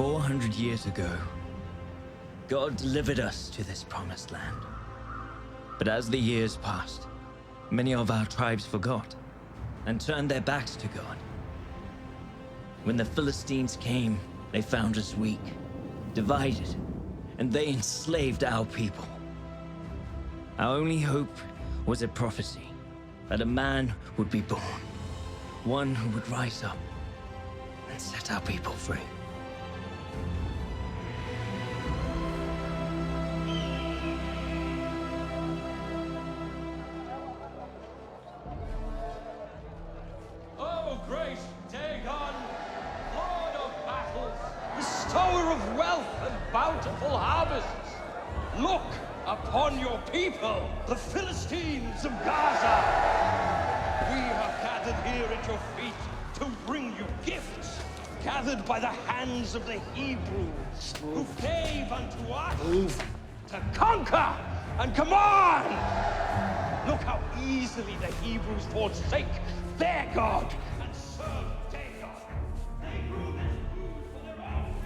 400 years ago, God delivered us to this promised land. But as the years passed, many of our tribes forgot and turned their backs to God. When the Philistines came, they found us weak, divided, and they enslaved our people. Our only hope was a prophecy that a man would be born, one who would rise up and set our people free. Oh, great Dagon, Lord of battles, bestower of wealth and bountiful harvests, look upon your people, the Philistines of Gaza. We have gathered here at your feet to bring you gifts, gathered by the hands of the Hebrews, who gave unto us to conquer and command. Look how easily the Hebrews forsake their God and serve Dagon. They grew this food for their own.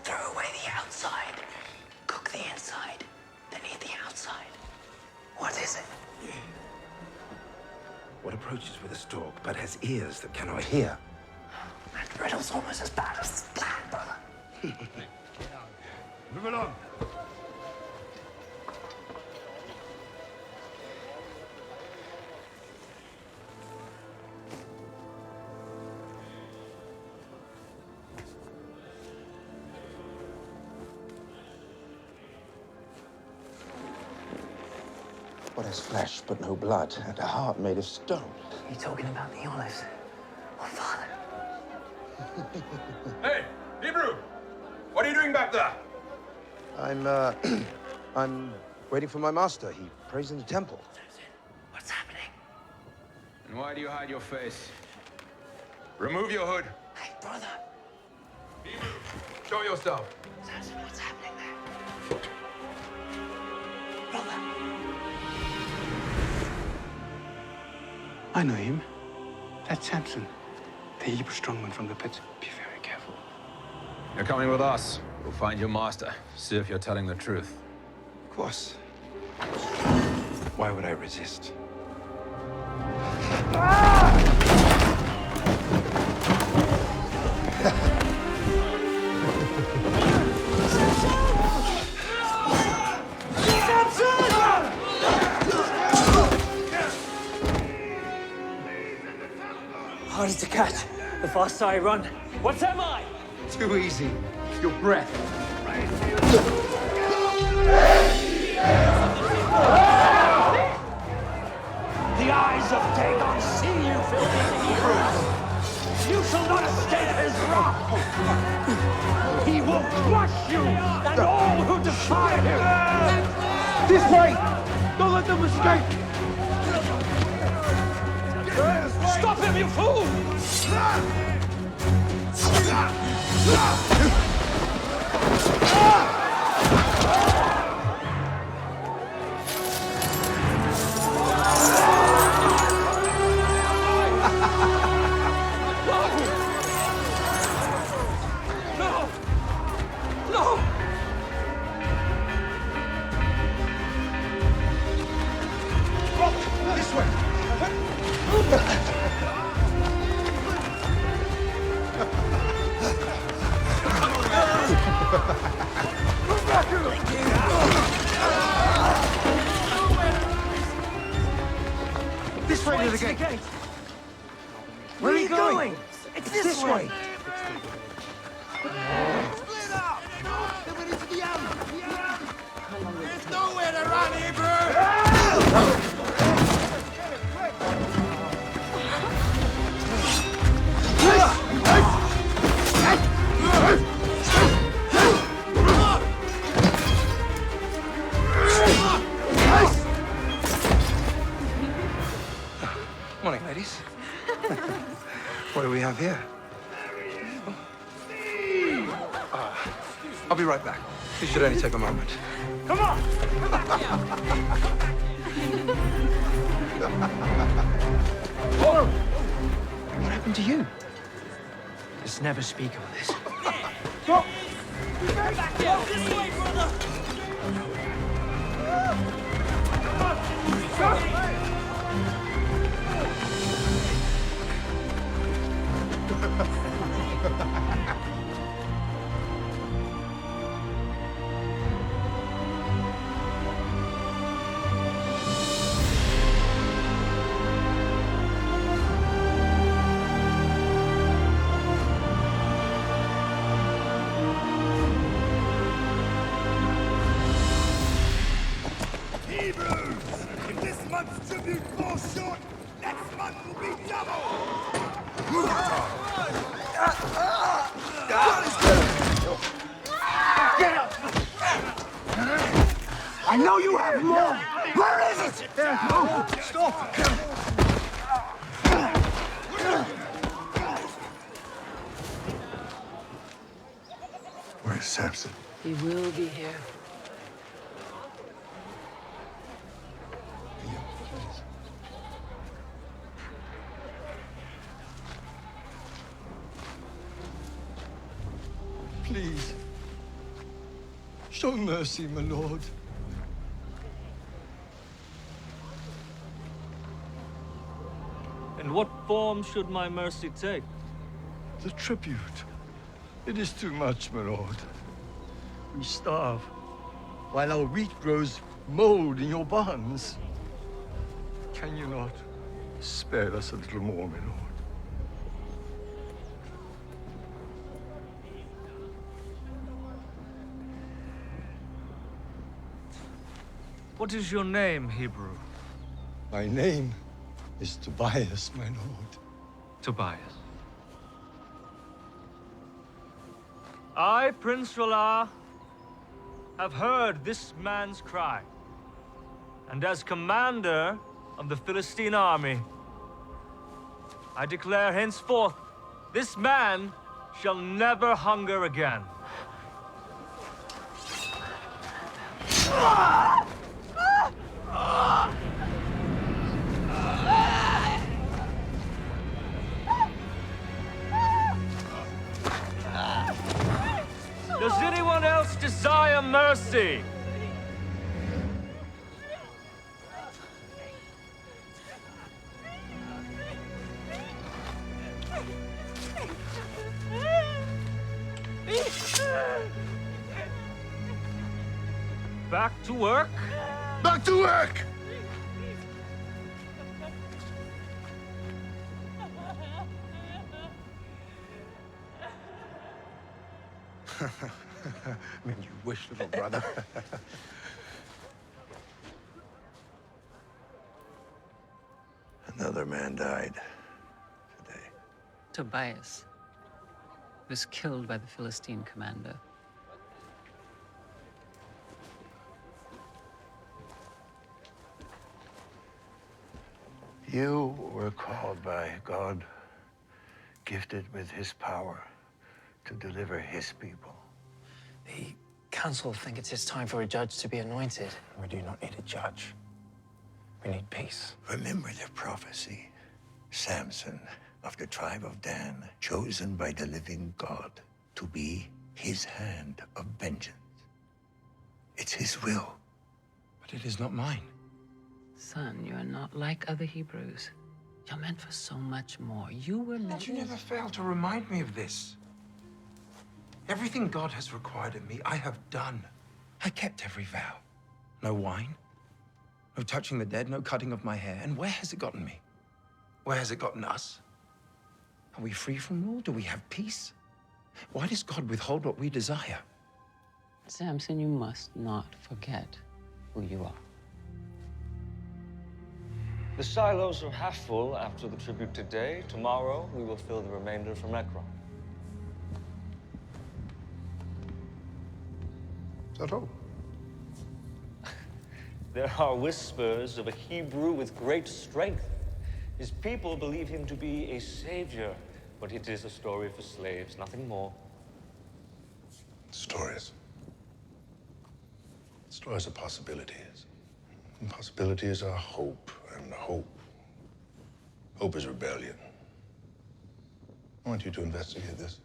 Throw away the outside, cook the inside, then eat the outside. What is it? What approaches with a stalk, but has ears that cannot hear? That riddle's almost as bad as the plan, brother. Move along. What has flesh but no blood, and a heart made of stone? You talking about the olives? Oh, Father. Hey, Hebrew! What are you doing back there? I'm waiting for my master. He prays in the temple. Samson, what's happening? And why do you hide your face? Remove your hood. Hey, brother. Hebrew, show yourself. Samson, what's happening there? Brother. I know him. That's Samson, the Hebrew strongman from the pit. Be very careful. You're coming with us. We'll find your master. See if you're telling the truth. Of course. Why would I resist? Harder to catch. The faster I run. What's am I? Too easy. Your breath. The eyes of Dagon see you, filthy Hebrews. You shall not escape his wrath. He will crush you and all who defy him. This way! Don't let them escape! Stop him, you fool! This way. This way to the gate. Where are you going? It's this way. Split up! Everybody to the end! There's nowhere to run, Hebrew! ladies. What do we have here? I'll be right back. This should only take a moment. Come on! What happened to you? Let's never speak of this. This way, brother! Hebrews! If this month's tribute falls short, next month will be double! I know you have more! Where is it? No! Stop! Where's Samson? He will be here. Please, show mercy, my lord. And what form should my mercy take? The tribute. It is too much, my lord. We starve, while our wheat grows mold in your barns. Can you not spare us a little more, my lord? What is your name, Hebrew? My name is Tobias, my lord. Tobias. I, Prince Ralah, have heard this man's cry. And as commander of the Philistine army, I declare henceforth, this man shall never hunger again. Does anyone else desire mercy? Back to work? Back to work! I mean, you wish, little brother. Another man died today. Tobias was killed by the Philistine commander. You were called by God, gifted with his power to deliver his people. The council think it's time for a judge to be anointed. We do not need a judge. We need peace. Remember the prophecy. Samson of the tribe of Dan, chosen by the living God to be his hand of vengeance. It's his will. But it is not mine. Son, you are not like other Hebrews. You're meant for so much more. You were meant... But you never fail to remind me of this. Everything God has required of me, I have done. I kept every vow. No wine, no touching the dead, no cutting of my hair. And where has it gotten me? Where has it gotten us? Are we free from rule? Do we have peace? Why does God withhold what we desire? Samson, you must not forget who you are. The silos are half full after the tribute today. Tomorrow, we will fill the remainder from Ekron. Is that all? There are whispers of a Hebrew with great strength His people believe him to be a savior, but it is a story for slaves, nothing more. Stories. Stories are possibilities. And possibilities are hope, and hope is rebellion. I want you to investigate this.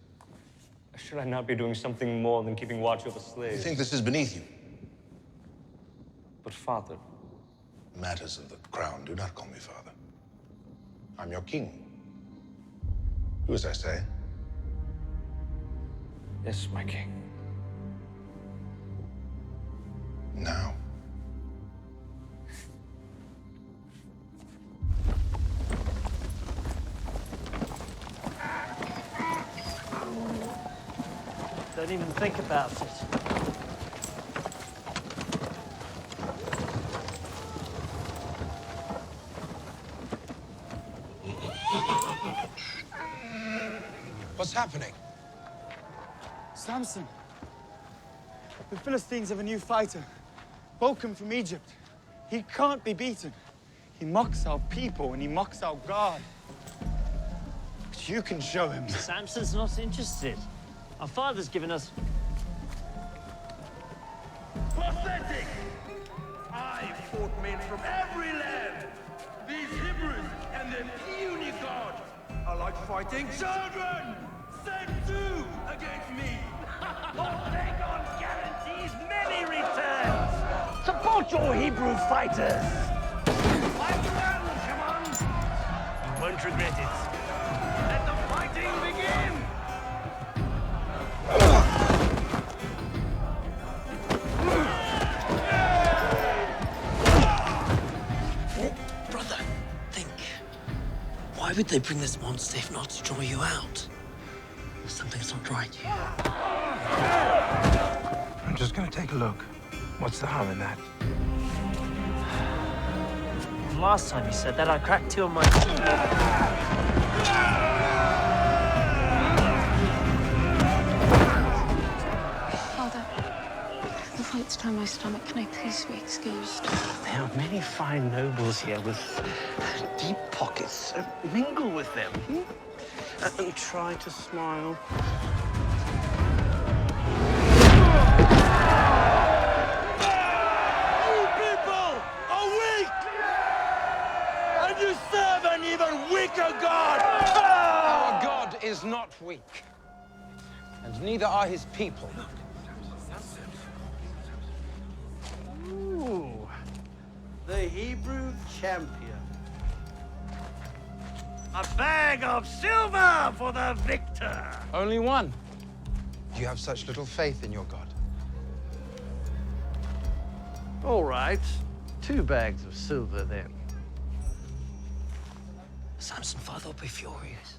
Should I not be doing something more than keeping watch over slaves? You think this is beneath you? But Father... Matters of the crown, do not call me father. I'm your king. Do as I say. Yes, my king. Now. Don't even think about it. What's happening? Samson. The Philistines have a new fighter. Welcome from Egypt. He can't be beaten. He mocks our people and he mocks our God. But you can show him. Samson's not interested. Our father's given us... Pathetic! I fought men from every land. These Hebrews and their puny God are like fighting children! Send two against me! Dagon guarantees many returns! Support your Hebrew fighters! Fight well, come on! You won't regret it. Let the fighting begin! Brother, think. Why would they bring this monster if not to draw you out? Something's not right here. I'm just gonna take a look. What's the harm in that? Last time you said that, I cracked two of my... Father, the fight's turned my stomach. Can I please be excused? There are many fine nobles here with deep pockets. Mingle with them. And try to smile. You people are weak! And you serve an even weaker God! Our God is not weak. And neither are his people. Ooh, the Hebrew champion. A bag of silver for the victor! Only one. You have such little faith in your God. All right, 2 bags of silver then. Samson, Father will be furious.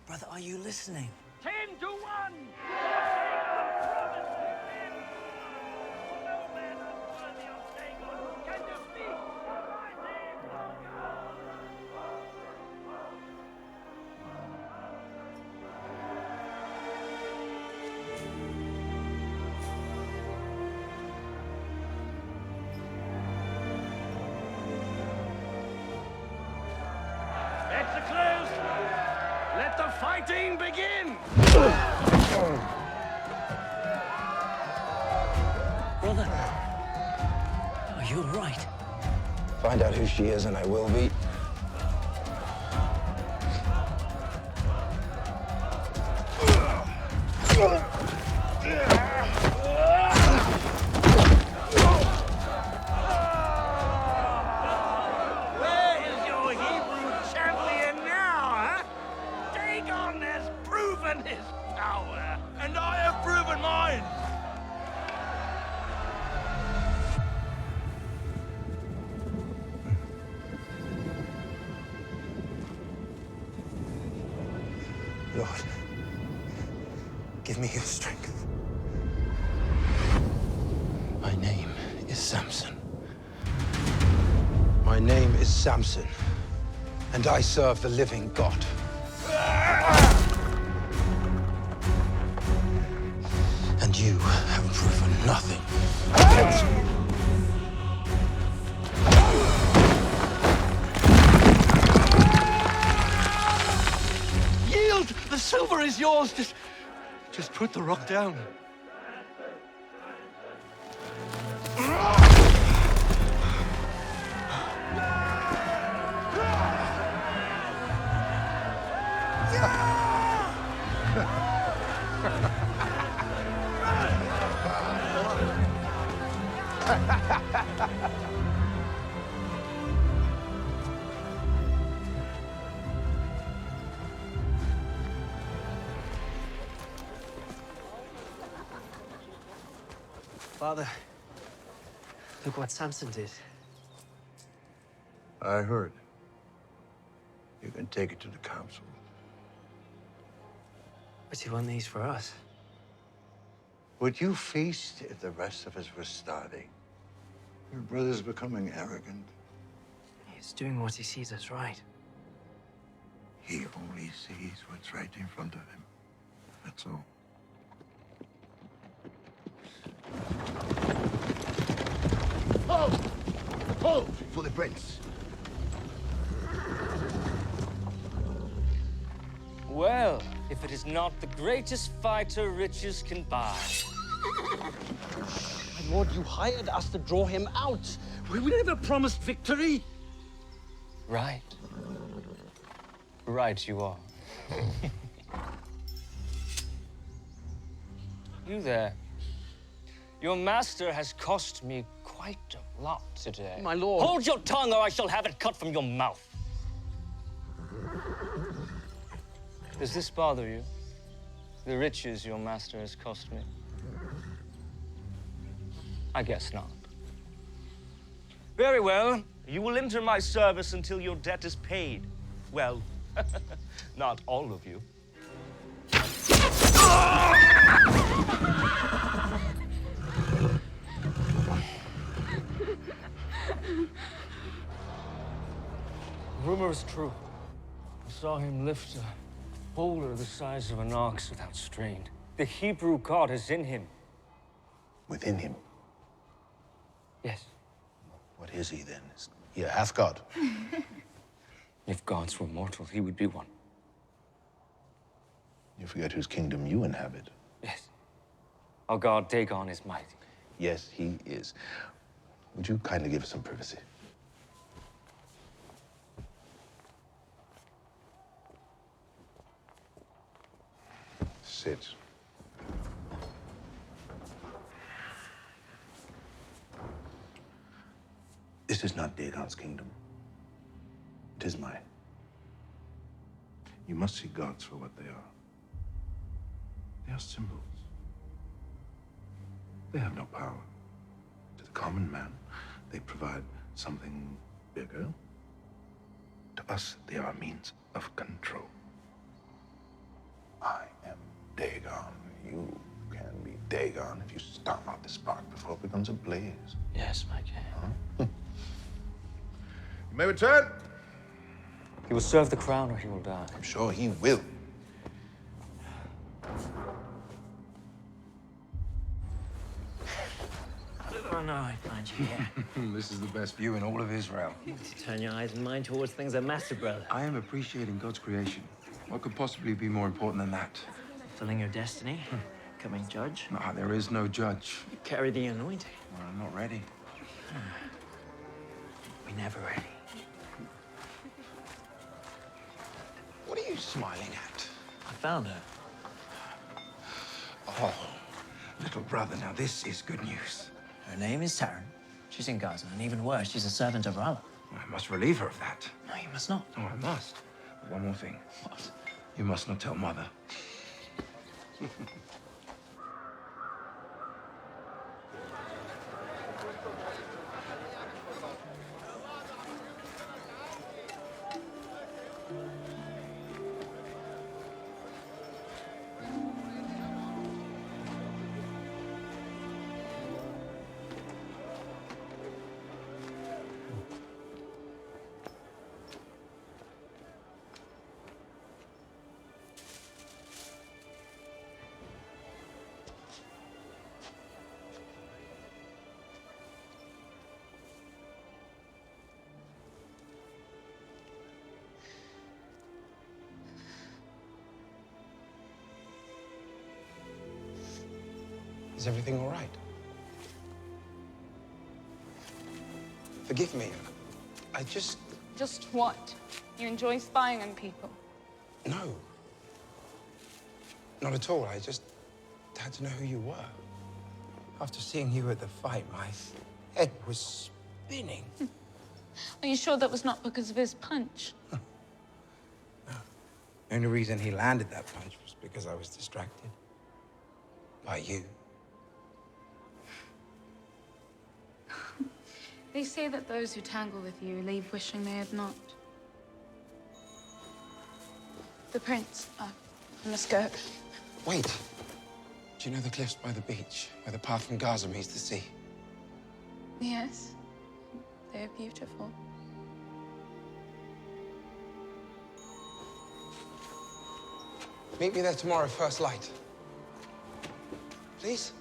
Brother, are you listening? 10 to 1! Bets are closed. Let the fighting begin. Brother, are you all right? Find out who she is and I will be. Where is your Hebrew champion now, huh? Dagon has proven his power, and I have proven mine. Lord, give me your strength. My name is Samson. My name is Samson, and I serve the living God. And you have proven nothing. silver is yours. Just put the rock down. Father, look what Samson did. I heard. You can take it to the council. But he won these for us. Would you feast if the rest of us were starving? Your brother's becoming arrogant. He's doing what he sees as right. He only sees what's right in front of him. That's all. Hold! Hold for the prince. Well, if it is not the greatest fighter riches can buy. My lord, you hired us to draw him out. We never promised victory. Right. Right you are. You there. Your master has cost me quite a lot today. My lord. Hold your tongue or I shall have it cut from your mouth. Does this bother you? The riches your master has cost me? I guess not. Very well. You will enter my service until your debt is paid. Well, not all of you. Rumor is true. I saw him lift a boulder the size of an ox without strain. The Hebrew God is in him. Within him. Yes. What is he then? Is he a half-god? If gods were mortal, he would be one. You forget whose kingdom you inhabit. Yes. Our god Dagon is mighty. Yes, he is. Would you kindly give us some privacy? Sit. This is not Dagon's kingdom. It is mine. You must see gods for what they are. They are symbols. They have no power. To the common man, they provide something bigger. To us, they are a means of control. I am Dagon. You can be Dagon if you stomp out the spark before it becomes a blaze. Yes, my king. Huh? You may return. He will serve the crown or he will die. I'm sure he will. Oh, no, I find you here. This is the best view in all of Israel. To turn your eyes and mind towards things that matter, brother. I am appreciating God's creation. What could possibly be more important than that? Fulfilling your destiny, becoming judge. No, there is no judge. You carry the anointing. Well, I'm not ready. We're never ready. What are you smiling at? I found her. Oh, little brother, now this is good news. Her name is Taryn. She's in Gaza, and even worse, she's a servant of Allah. I must relieve her of that. No, you must not. Oh, I must. But one more thing. What? You must not tell Mother. Is everything all right? Forgive me. I just... Just what? You enjoy spying on people? No. Not at all. I just had to know who you were. After seeing you at the fight, my head was spinning. Are you sure that was not because of his punch? No. The only reason he landed that punch was because I was distracted. By you. They say that those who tangle with you leave wishing they had not. The prince. I must go. Wait. Do you know the cliffs by the beach, where the path from Gaza meets the sea? Yes. They're beautiful. Meet me there tomorrow, first light. Please?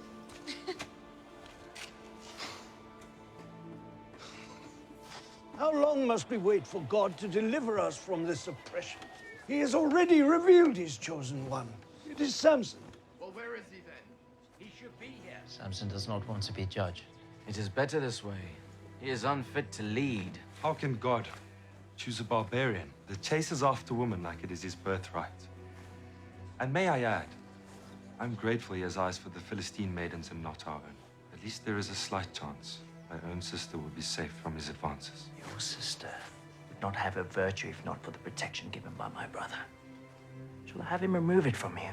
How long must we wait for God to deliver us from this oppression? He has already revealed his chosen one. It is Samson. Well, where is he then? He should be here. Samson does not want to be judge. It is better this way. He is unfit to lead. How can God choose a barbarian that chases after women like it is his birthright? And may I add, I'm grateful he has eyes for the Philistine maidens and not our own. At least there is a slight chance my own sister will be safe from his advances. Your sister would not have her virtue if not for the protection given by my brother. Shall I have him remove it from you?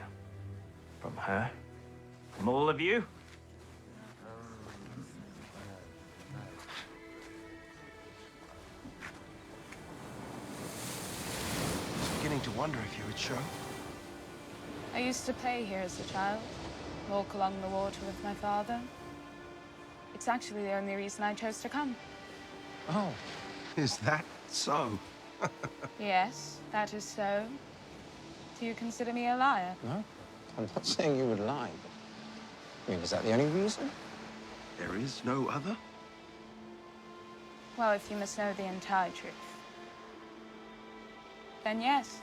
From her? From all of you? I was beginning to wonder if you would show. I used to play here as a child, walk along the water with my father. It's actually the only reason I chose to come. Oh, is that so? Yes, that is so. Do you consider me a liar? No, I'm not saying you would lie, but... I mean, is that the only reason? There is no other? Well, if you must know the entire truth, then yes.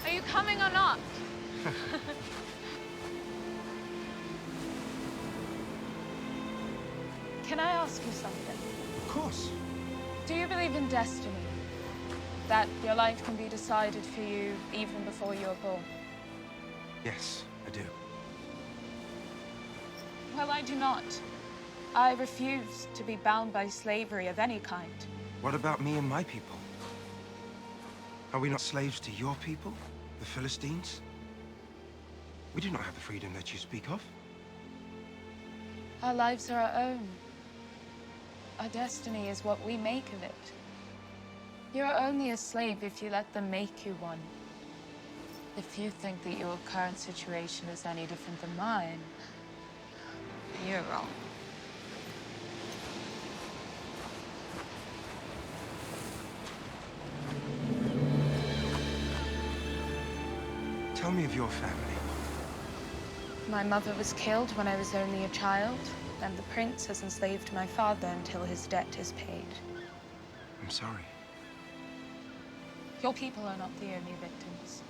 Are you coming or not? Can I ask you something? Of course. Do you believe in destiny? That your life can be decided for you even before you're born? Yes, I do. Well, I do not. I refuse to be bound by slavery of any kind. What about me and my people? Are we not slaves to your people, the Philistines? We do not have the freedom that you speak of. Our lives are our own. Our destiny is what we make of it. You're only a slave if you let them make you one. If you think that your current situation is any different than mine, you're wrong. Tell me of your family. My mother was killed when I was only a child, and the prince has enslaved my father until his debt is paid. I'm sorry. Your people are not the only victims.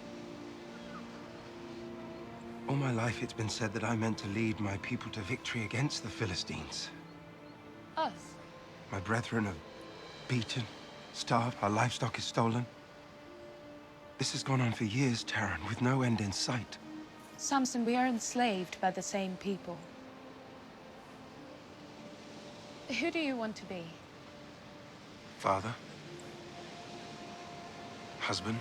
All my life it's been said that I meant to lead my people to victory against the Philistines. Us? My brethren are beaten, starved, our livestock is stolen. This has gone on for years, Taran, with no end in sight. Samson, we are enslaved by the same people. Who do you want to be? Father. Husband.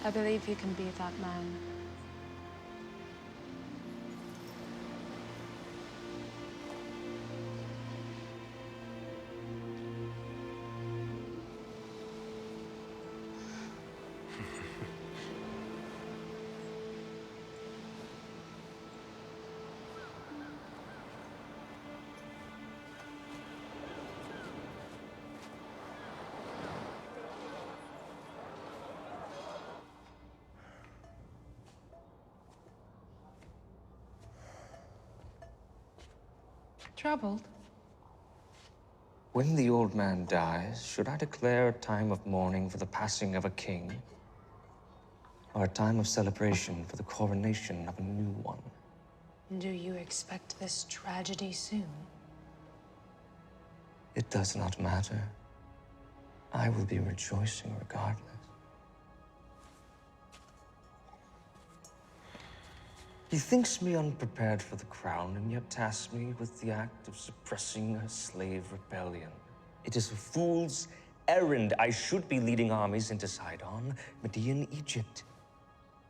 I believe you can be that man. Troubled? When the old man dies, should I declare a time of mourning for the passing of a king? Or a time of celebration for the coronation of a new one? Do you expect this tragedy soon? It does not matter. I will be rejoicing regardless. He thinks me unprepared for the crown, and yet tasks me with the act of suppressing a slave rebellion. It is a fool's errand. I should be leading armies into Sidon, Median, Egypt.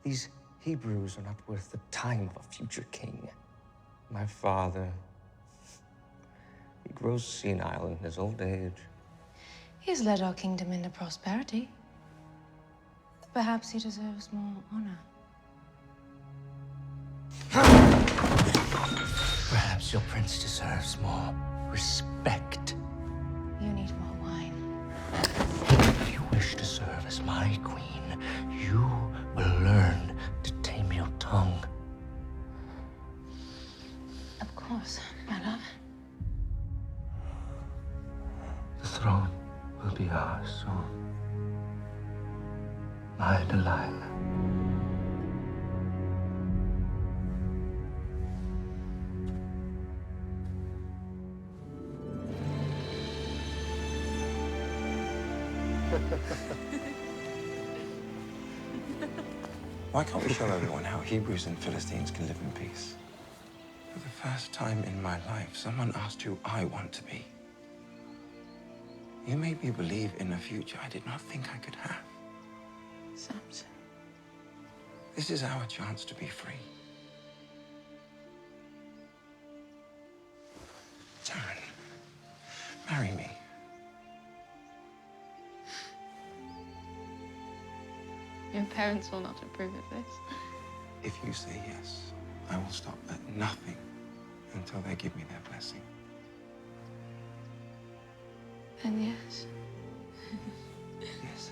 These Hebrews are not worth the time of a future king. My father, he grows senile in his old age. He has led our kingdom into prosperity. Perhaps he deserves more honor. Perhaps your prince deserves more respect. You need more wine. If you wish to serve as my queen, you will learn to tame your tongue. Of course, my love. The throne will be ours soon. My Delilah. Why can't we show everyone how Hebrews and Philistines can live in peace? For the first time in my life, someone asked who I want to be. You made me believe in a future I did not think I could have. Samson. This is our chance to be free. Taryn, marry me. Your parents will not approve of this. If you say yes, I will stop at nothing until they give me their blessing. Then yes. Yes.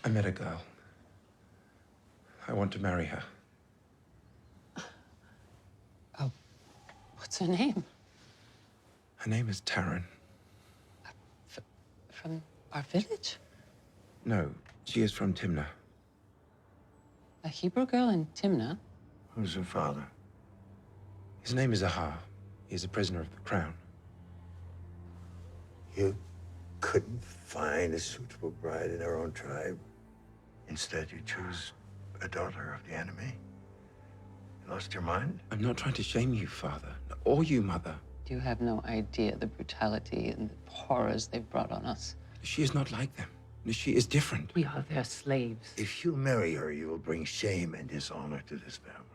I met a girl. I want to marry her. Oh, what's her name? Her name is Taryn. From our village? No, she is from Timnah. A Hebrew girl in Timnah? Who's her father? His name is Ahar. He is a prisoner of the crown. You couldn't find a suitable bride in our own tribe. Instead, you choose a daughter of the enemy. You lost your mind? I'm not trying to shame you, Father, or you, Mother. You have no idea the brutality and the horrors they've brought on us. She is not like them. She is different. We are their slaves. If you marry her, you will bring shame and dishonor to this family.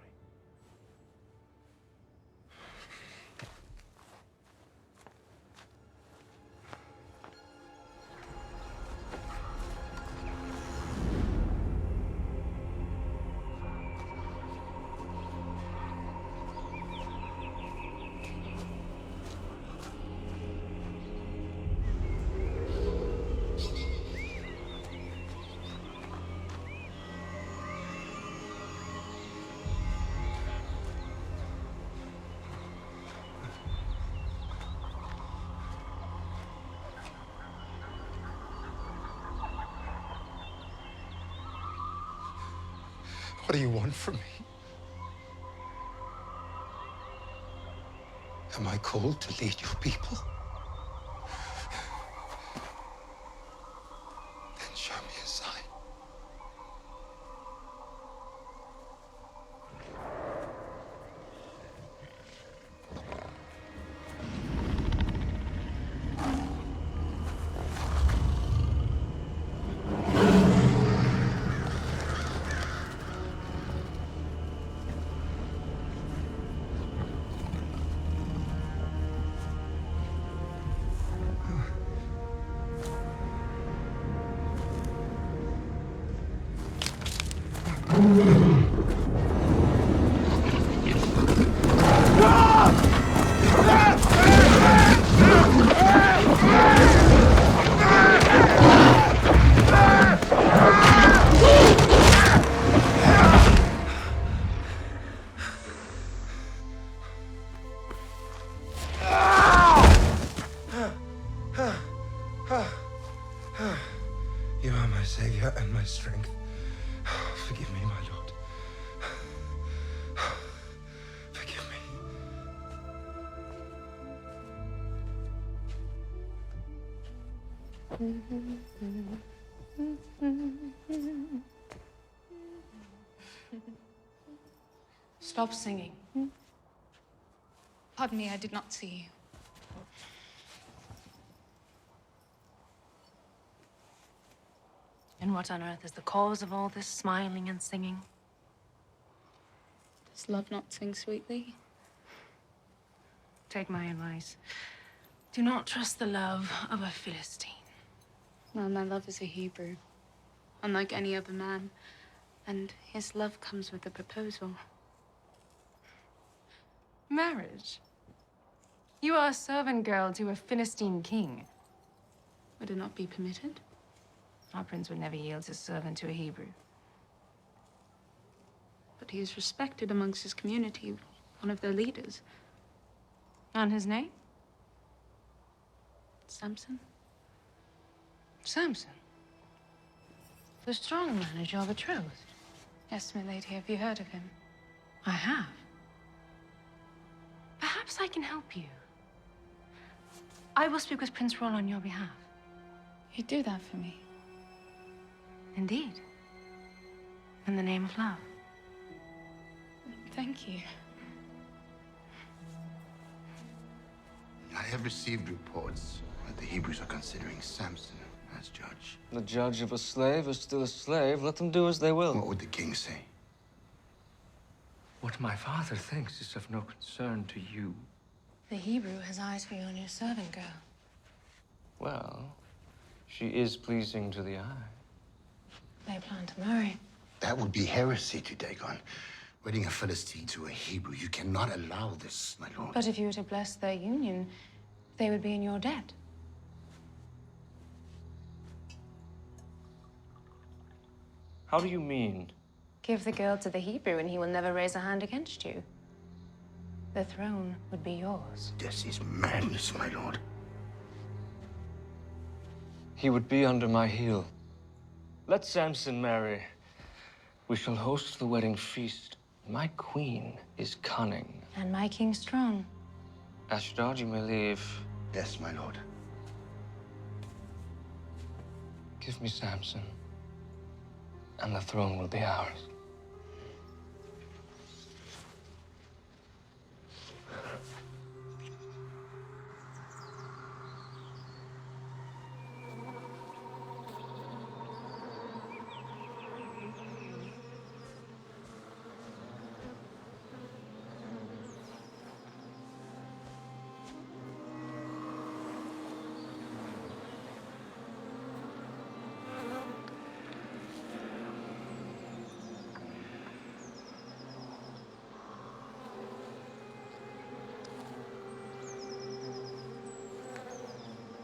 What do you want from me? Am I called to lead your people? Then show me a sign. Ah! You are my savior and my strength. Forgive me, my Lord. Forgive me. Stop singing. Pardon me, I did not see you. And what on earth is the cause of all this smiling and singing? Does love not sing sweetly? Take my advice. Do not trust the love of a Philistine. Well, my love is a Hebrew, unlike any other man. And his love comes with a proposal. Marriage? You are a servant girl to a Philistine king. Would it not be permitted? Our prince would never yield his servant to a Hebrew. But he is respected amongst his community, one of their leaders. And his name? Samson. Samson? The strong man is your betrothed? Yes, my lady. Have you heard of him? I have. Perhaps I can help you. I will speak with Prince Roll on your behalf. You'd do that for me? Indeed. In the name of love. Thank you. I have received reports that the Hebrews are considering Samson as judge. The judge of a slave is still a slave. Let them do as they will. What would the king say? What my father thinks is of no concern to you. The Hebrew has eyes for you and your servant girl. Well, she is pleasing to the eye. They plan to marry. That would be heresy to Dagon. Wedding a Philistine to a Hebrew. You cannot allow this, my lord. But if you were to bless their union, they would be in your debt. How do you mean? Give the girl to the Hebrew and he will never raise a hand against you. The throne would be yours. This is madness, my lord. He would be under my heel. Let Samson marry. We shall host the wedding feast. My queen is cunning. And my king strong. Ashdod, you may leave. Yes, my lord. Give me Samson, and the throne will be ours.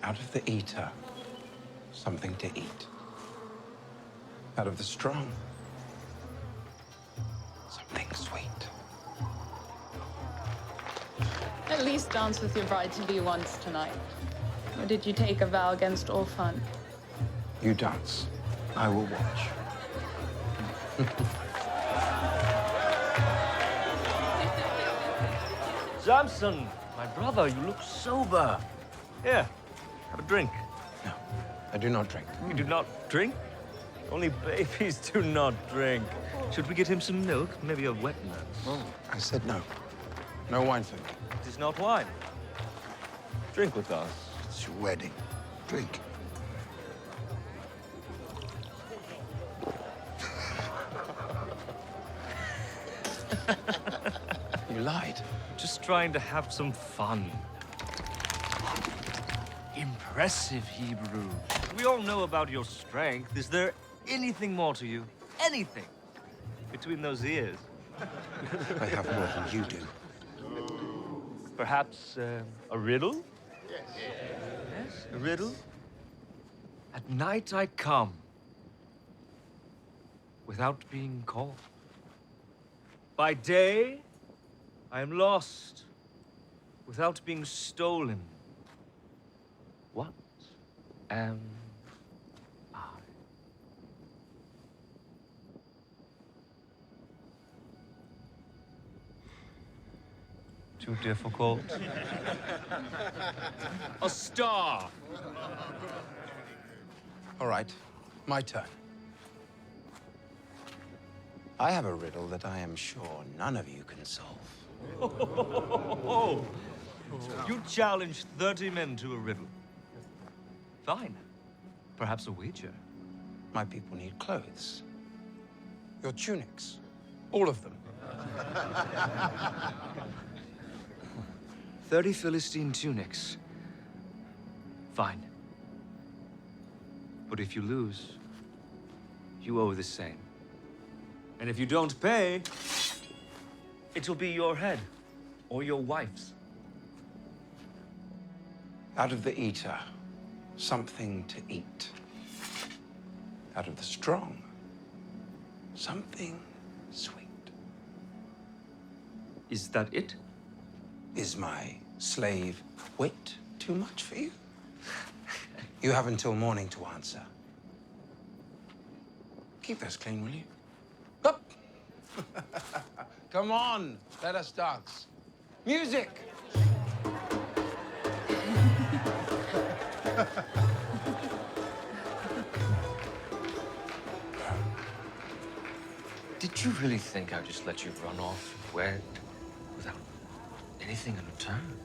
Out of the eater, something to eat. Out of the strong, something sweet. At least dance with your bride-to-be once tonight. Or did you take a vow against all fun? You dance. I will watch. Samson, my brother, you look sober. Here, have a drink. No, I do not drink. You do not drink? Only babies do not drink. Should we get him some milk? Maybe a wet nurse? Oh, I said no. No wine for me. It is not wine. Drink with us. It's your wedding. Drink. You lied. Just trying to have some fun. Impressive, Hebrew. We all know about your strength. Is there anything more to you? Anything? Between those ears? I have more than you do. Perhaps a riddle? Yes, a riddle? At night I come, without being called. By day, I am lost, without being stolen. What am Too difficult? A star! All right, my turn. I have a riddle that I am sure none of you can solve. You challenged 30 men to a riddle. Fine. Perhaps a wager. My people need clothes. Your tunics. All of them. 30 Philistine tunics. Fine. But if you lose, you owe the same. And if you don't pay, it'll be your head or your wife's. Out of the eater, something to eat. Out of the strong, something sweet. Is that it? Is my slave wit too much for you? You have until morning to answer. Keep those clean, will you? Up! Come on, let us dance. Music! Did you really think I'd just let you run off wed without anything in return?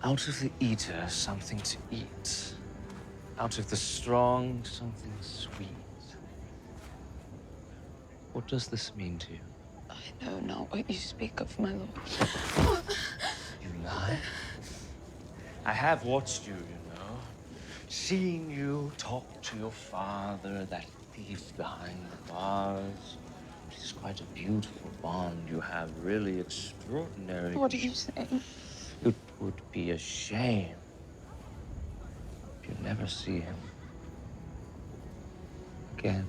Out of the eater, something to eat. Out of the strong, something sweet. What does this mean to you? I know not what you speak of, my lord. You lie? I have watched you, you know. Seen you talk to your father, that thief behind the bars. It is quite a beautiful bond you have, really extraordinary. What are you saying? It would be a shame if you never see him again.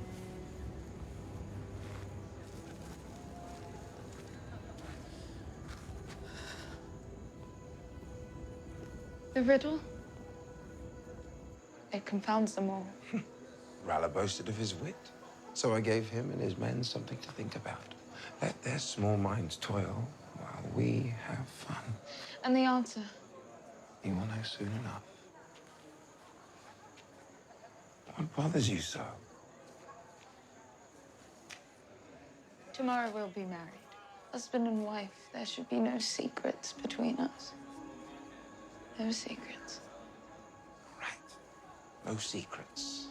The riddle? It confounds them all. Ralla boasted of his wit, so I gave him and his men something to think about. Let their small minds toil while we have fun. And the answer? You will know soon enough. What bothers you so? Tomorrow we'll be married. Husband and wife. There should be no secrets between us. No secrets. No secrets.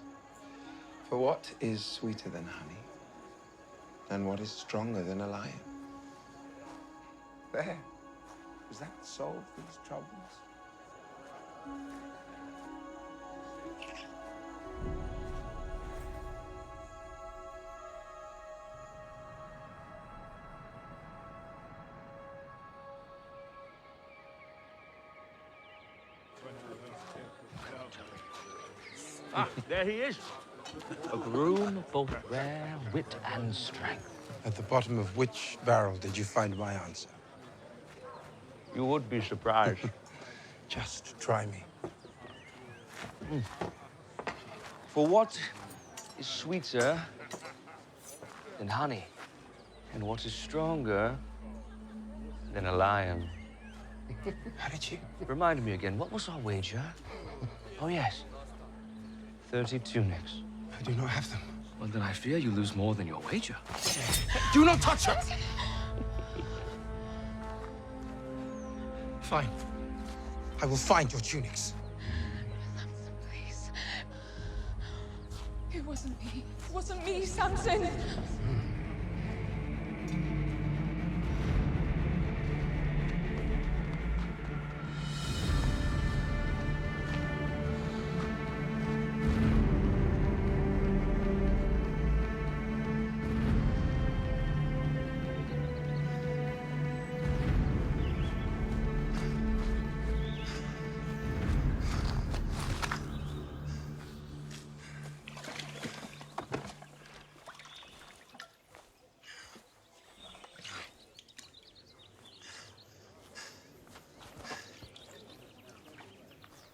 For what is sweeter than honey? And what is stronger than a lion? There. Does that solve these troubles? Ah, there he is. A groom of both rare wit and strength. At the bottom of which barrel did you find my answer? You would be surprised. Just try me. For what is sweeter than honey? And what is stronger than a lion? How did you? Remind me again, what was our wager? Oh, yes. 30 tunics. I do not have them. Well, then I fear you lose more than your wager. Do not touch her! Fine. I will find your tunics. Please. It wasn't me. It wasn't me, Samson.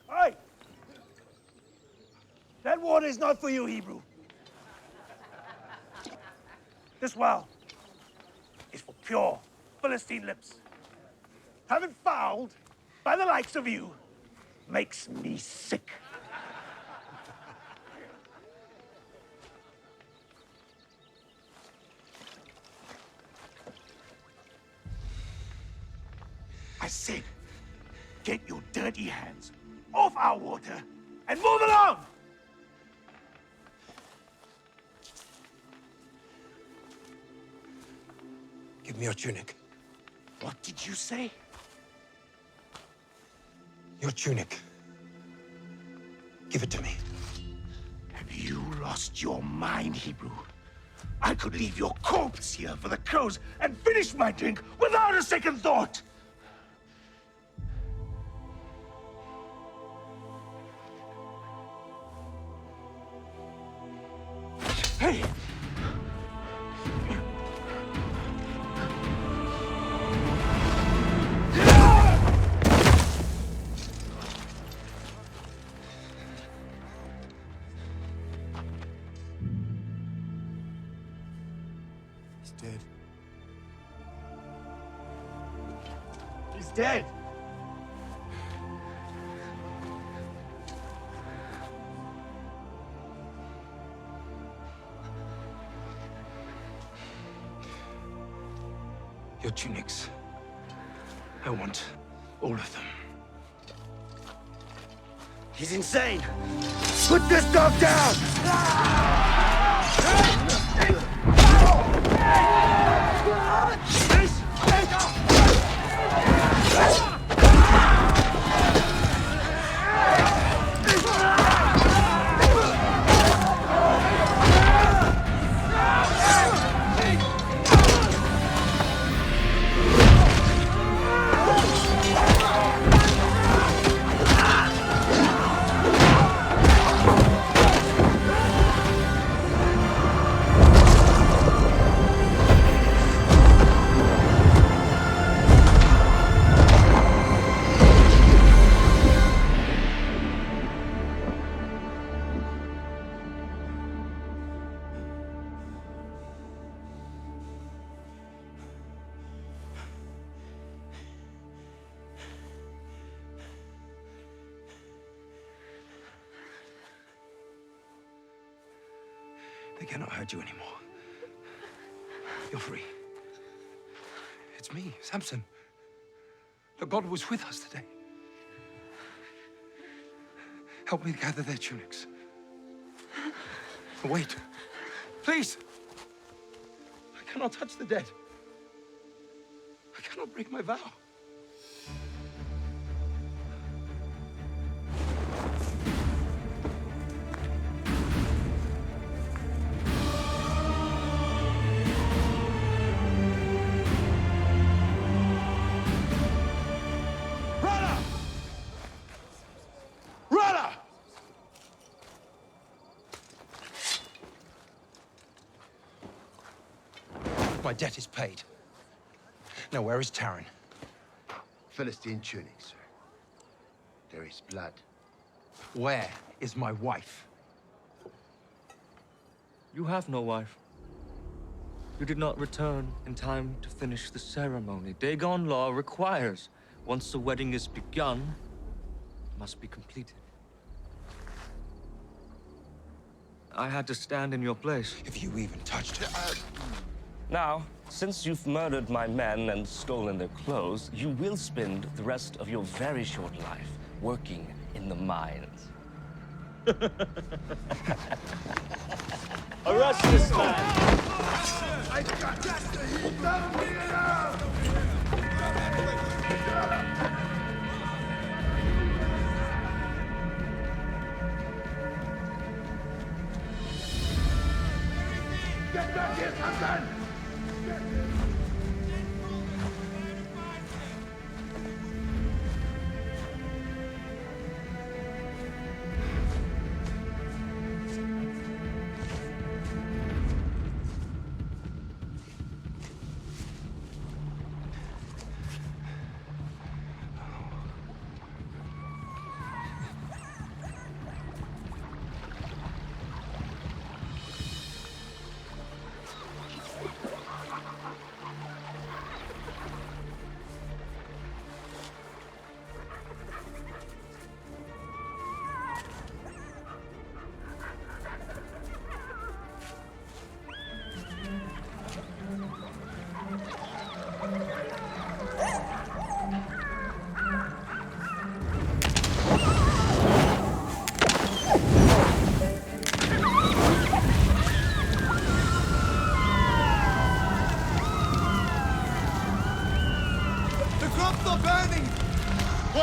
Hey! That water is not for you, Hebrew. This well is for pure Philistine lips. Having fouled by the likes of you makes me sick. I said, get your dirty hands off our water and move along! Give me your tunic. What did you say? Your tunic. Give it to me. Have you lost your mind, Hebrew? I could leave your corpse here for the crows and finish my drink without a second thought! Hey! He's dead. He's dead! Your tunics. I want all of them. He's insane! Put this dog down! They cannot hurt you anymore. You're free. It's me, Samson. Look, God was with us today. Help me gather their tunics. Wait. Please. I cannot touch the dead. I cannot break my vow. My debt is paid. Now, where is Taran? Philistine tunic, sir. There is blood. Where is my wife? You have no wife. You did not return in time to finish the ceremony. Dagon law requires, once the wedding is begun, it must be completed. I had to stand in your place. If you even touched her. Now, since you've murdered my men and stolen their clothes, you will spend the rest of your very short life working in the mines. Arrest this man! I got Get back here, Samson!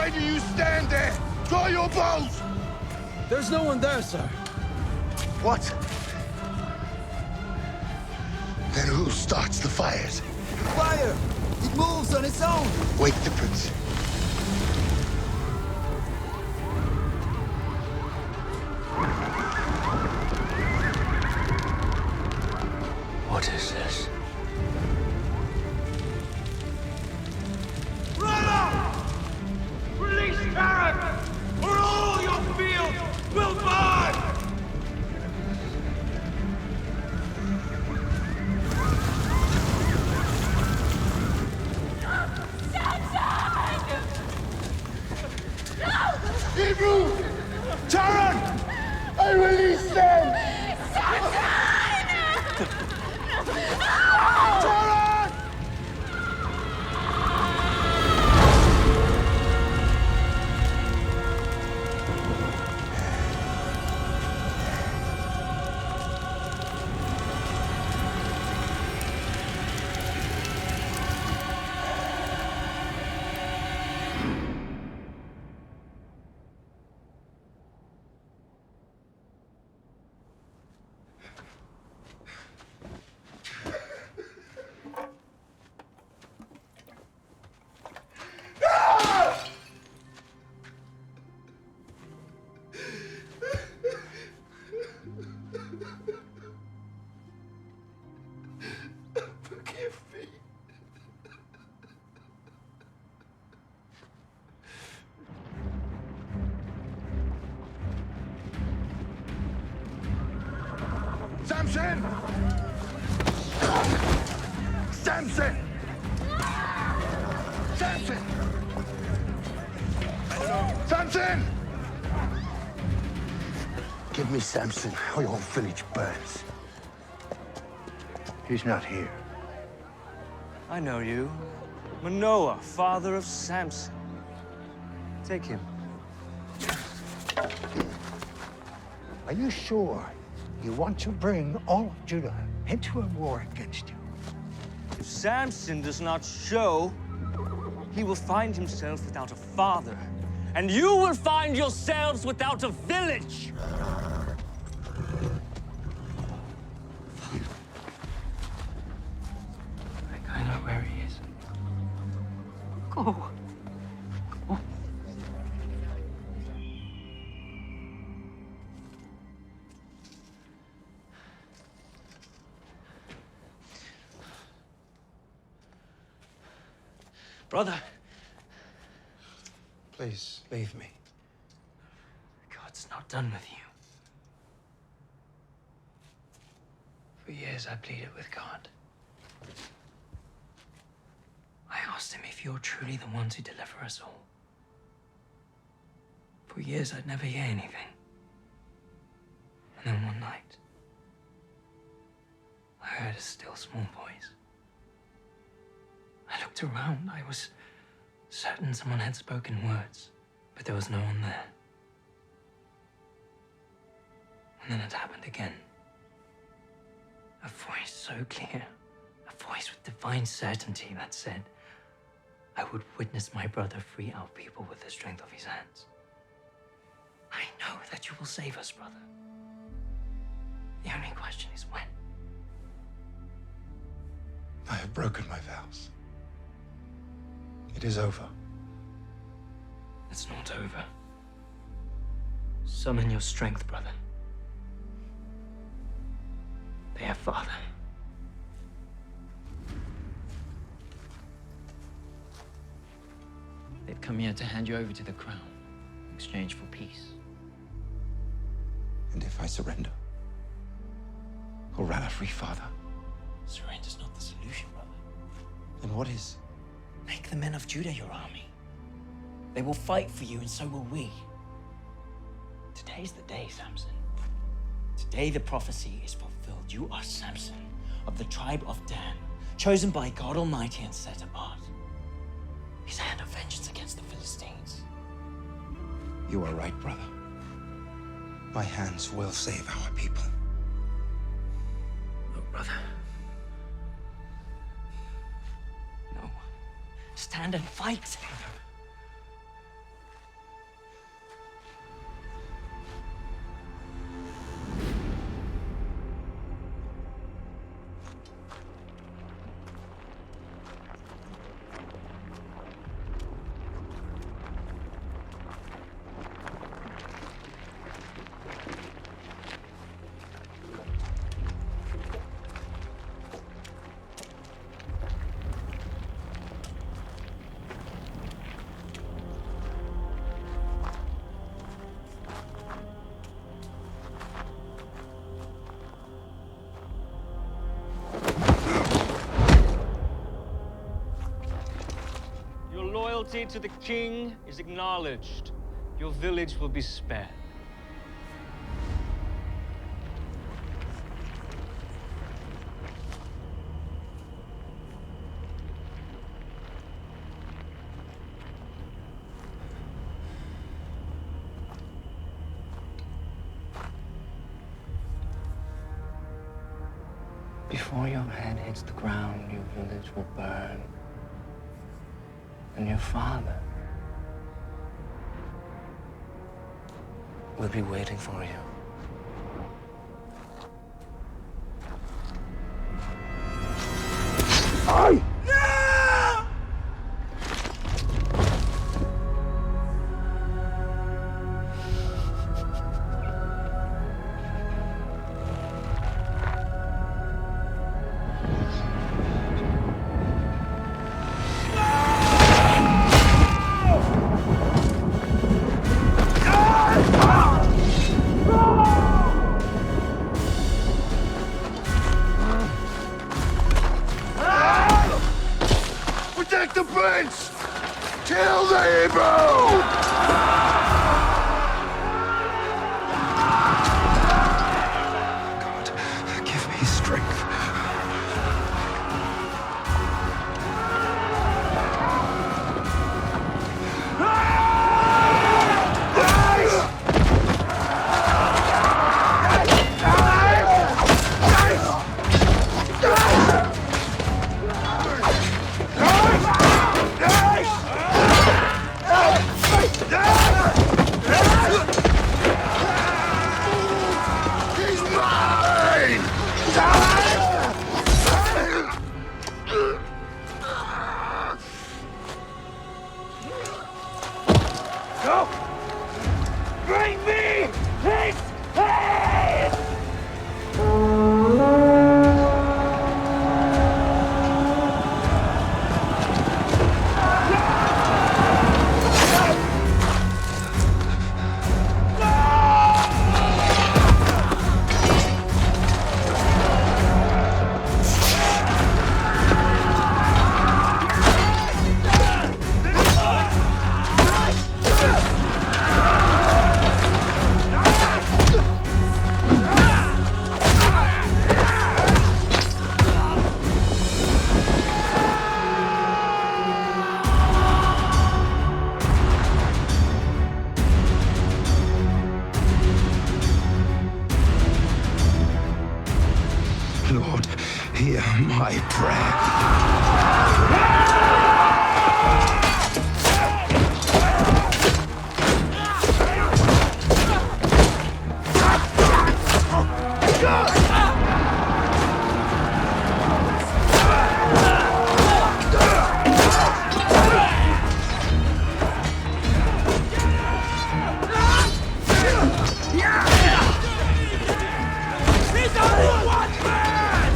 Why do you stand there? Draw your bows! There's no one there, sir. What? Then who starts the fires? Fire! It moves on its own! Wake the prince. What is this? Brother! Release Karen, or all your fields will burn! Hebrew! Taran! I release them! Taran! Forgive me. Samson! Samson! Samson! Samson! Give me Samson, or your whole village burns. He's not here. I know you. Manoah, father of Samson. Take him. Are you sure you want to bring all of Judah into a war against you? If Samson does not show, he will find himself without a father. And you will find yourselves without a village! I know where he is. Go. Go. Brother, Please, leave me. God's not done with you. For years, I pleaded with God. I asked him if you're truly the one to deliver us all. For years, I'd never hear anything. And then one night, I heard a still small voice. I looked around. I was certain someone had spoken words, but there was no one there. And then it happened again. A voice so clear, a voice with divine certainty that said, I would witness my brother free our people with the strength of his hands. I know that you will save us, brother. The only question is when. I have broken my vows. It is over. It's not over. Summon your strength, brother. Their father. They've come here to hand you over to the crown in exchange for peace. And if I surrender? Or rather, free father? Surrender's not the solution, brother. Then what is? Make the men of Judah your army. They will fight for you, and so will we. Today's the day, Samson. Today the prophecy is fulfilled. You are Samson, of the tribe of Dan, chosen by God Almighty and set apart. His hand of vengeance against the Philistines. You are right, brother. My hands will save our people. No, brother. No. Stand and fight. loyalty to the king is acknowledged, your village will be spared. Before your head hits the ground, your village will burn. And your father will be waiting for you. Protect the prince! Kill the Hebrew! Give me strength. He's mine! Go! Bring me his head! Lord, hear my prayer. He's only one man!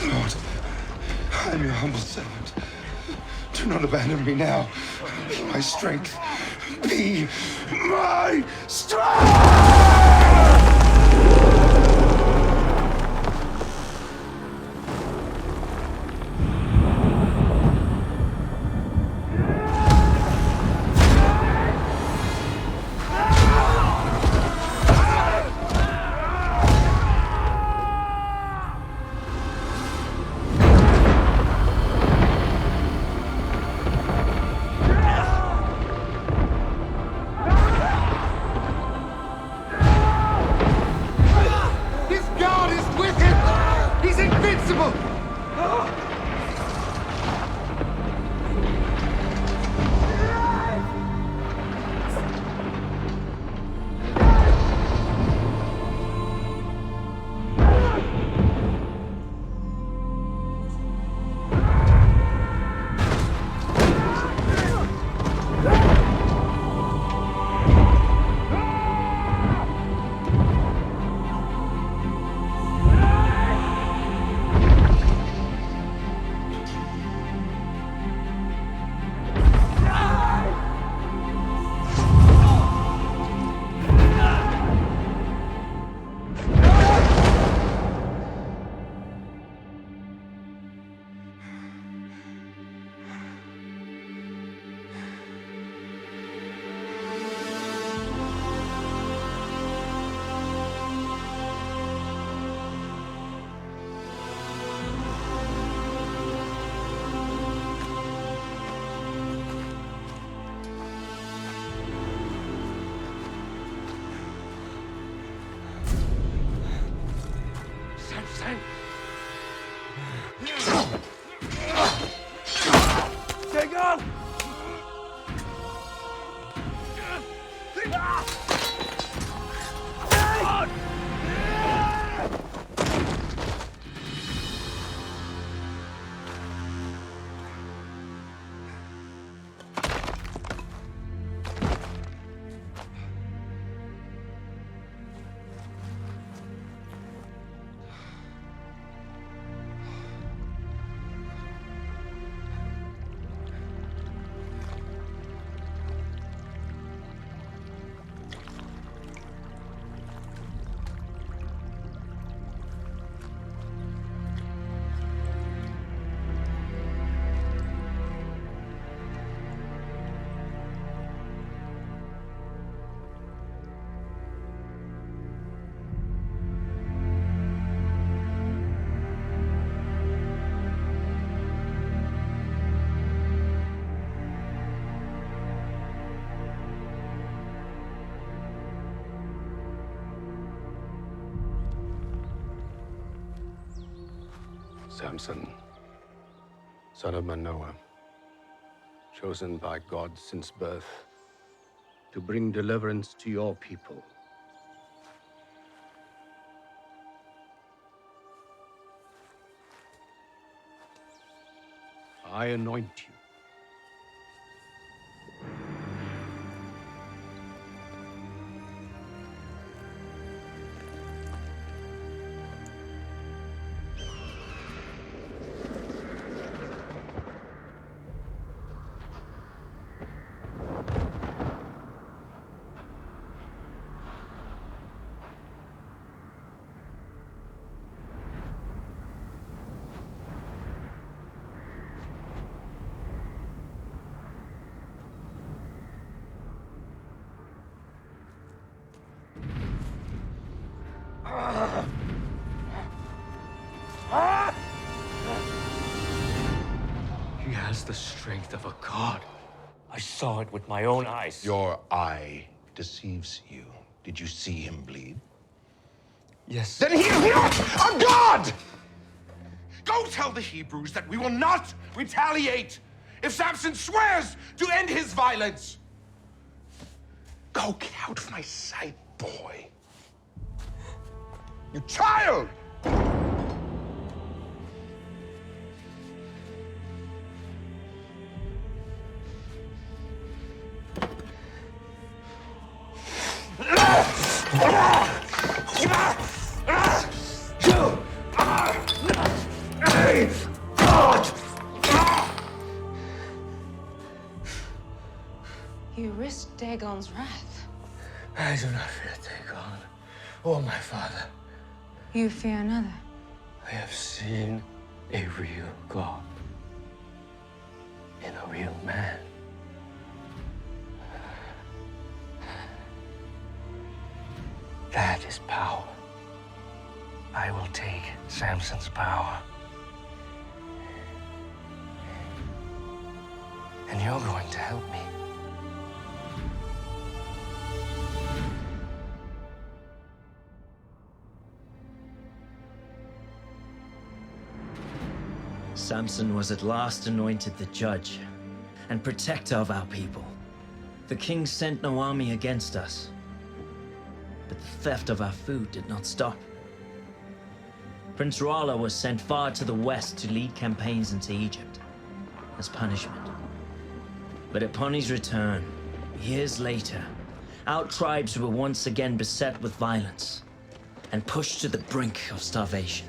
Lord, I am your humble servant. Do not abandon me now. Be my strength. Be my strength! Take on! Samson, son of Manoah, chosen by God since birth to bring deliverance to your people. I anoint you. He has the strength of a god. I saw it with my own eyes. Your eye deceives you. Did you see him bleed? Yes. Then he is not a god! Go tell the Hebrews that we will not retaliate if Samson swears to end his violence. Go, get out of my sight, boy. You child! You risked Dagon's wrath. I do not fear Dagon or my father. You fear another. I have seen a real God in a real man. That is power. I will take Samson's power. And you're going to help me. Samson was at last anointed the judge and protector of our people. The king sent no army against us, but the theft of our food did not stop. Prince Rala was sent far to the west to lead campaigns into Egypt as punishment. But upon his return, years later, our tribes were once again beset with violence and pushed to the brink of starvation.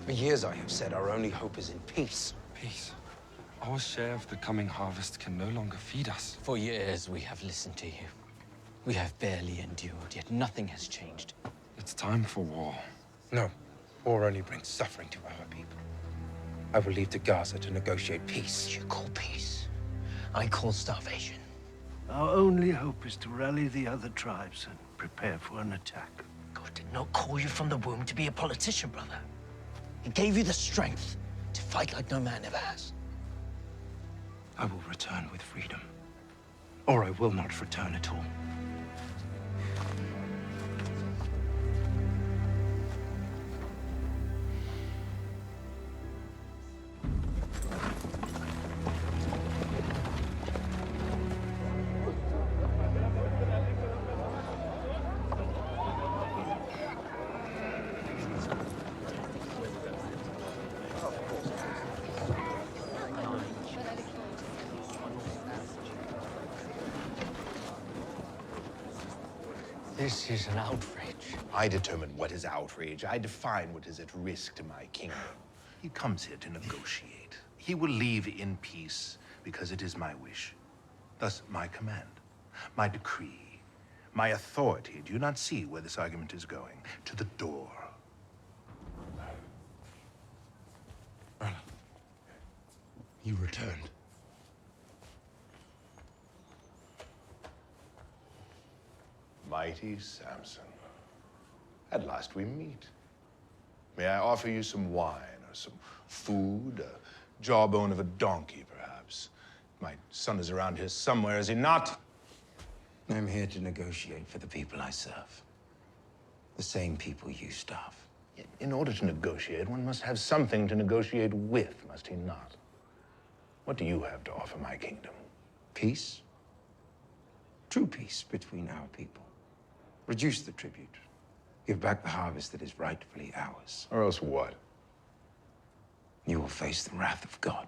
For years I have said our only hope is in peace. Peace. Our share of the coming harvest can no longer feed us. For years we have listened to you. We have barely endured, yet nothing has changed. It's time for war. No, war only brings suffering to our people. I will leave to Gaza to negotiate peace. You call peace. I call starvation. Our only hope is to rally the other tribes and prepare for an attack. God did not call you from the womb to be a politician, brother. He gave you the strength to fight like no man ever has. I will return with freedom, or I will not return at all. This is an outrage. I determine what is outrage. I define what is at risk to my kingdom. He comes here to negotiate. He will leave in peace because it is my wish. Thus, my command, my decree, my authority. Do you not see where this argument is going? To the door. You returned. Mighty Samson. At last we meet. May I offer you some wine or some food, a jawbone of a donkey, perhaps? My son is around here somewhere, is he not? I'm here to negotiate for the people I serve. The same people you starve. In order to negotiate, one must have something to negotiate with, must he not? What do you have to offer my kingdom? Peace. True peace between our people. Reduce the tribute. Give back the harvest that is rightfully ours. Or else what? You will face the wrath of God.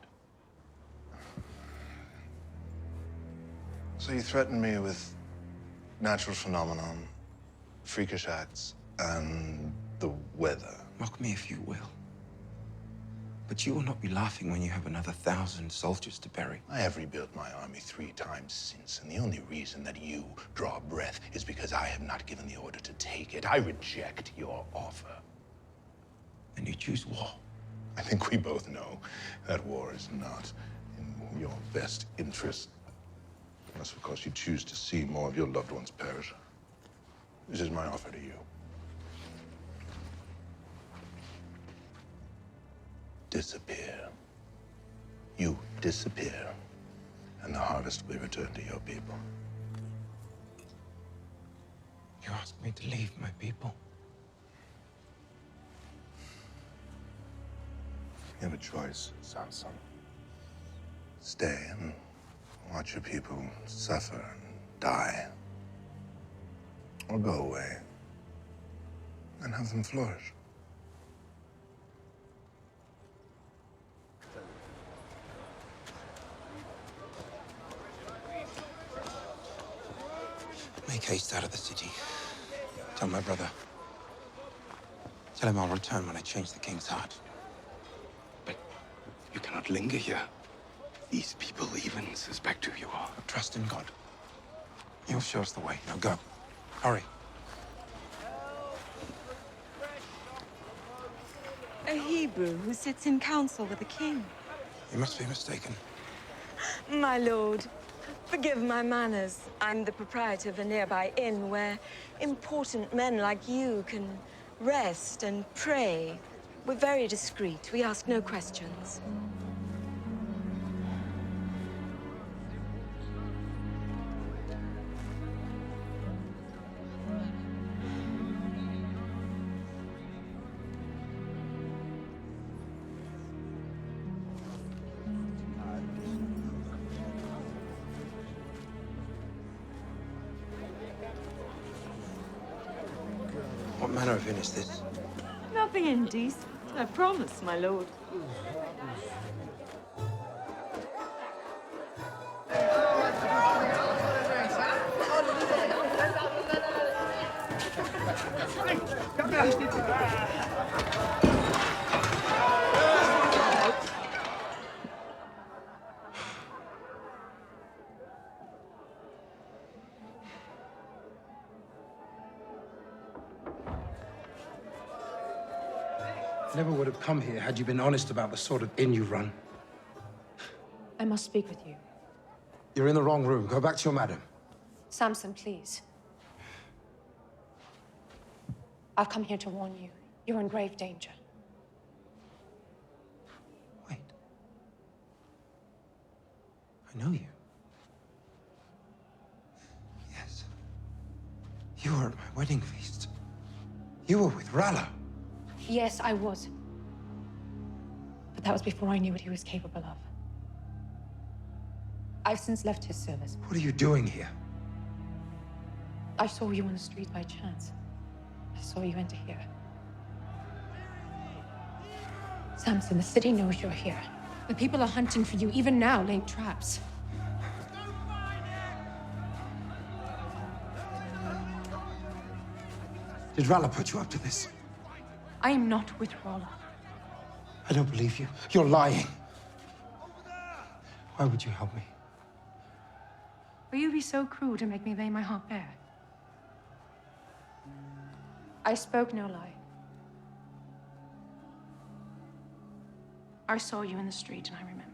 So you threaten me with natural phenomenon, freakish acts, and the weather. Mock me if you will. But you will not be laughing when you have another 1,000 soldiers to bury. I have rebuilt my army 3 times since, and the only reason that you draw breath is because I have not given the order to take it. I reject your offer. And you choose war. I think we both know that war is not in your best interest. Unless, of course, you choose to see more of your loved ones perish. This is my offer to you. Disappear. You disappear, and the harvest will return to your people. You asked me to leave my people. You have a choice, Samson. Stay and watch your people suffer and die. Or go away and have them flourish. Make haste out of the city. Tell my brother. Tell him I'll return when I change the king's heart. But you cannot linger here. These people even suspect who you are. Trust in God. He'll show us the way. Now go. Hurry. A Hebrew who sits in council with the king. You must be mistaken. My lord, forgive my manners. I'm the proprietor of a nearby inn where important men like you can rest and pray. We're very discreet. We ask no questions. What manner of inn is this? Nothing indecent, I promise, my lord. Never would have come here had you been honest about the sort of inn you run. I must speak with you. You're in the wrong room. Go back to your madam. Samson, please. I've come here to warn you. You're in grave danger. I know you. Yes. You were at my wedding feast. You were with Rala. Yes, I was. But that was before I knew what he was capable of. I've since left his service. What are you doing here? I saw you on the street by chance. I saw you enter here. Samson, the city knows you're here. The people are hunting for you, even now, laying traps. Did Ralla put you up to this? I am not with Rolla. I don't believe you. You're lying. Why would you help me? Will you be so cruel to make me lay my heart bare? I spoke no lie. I saw you in the street and I remembered.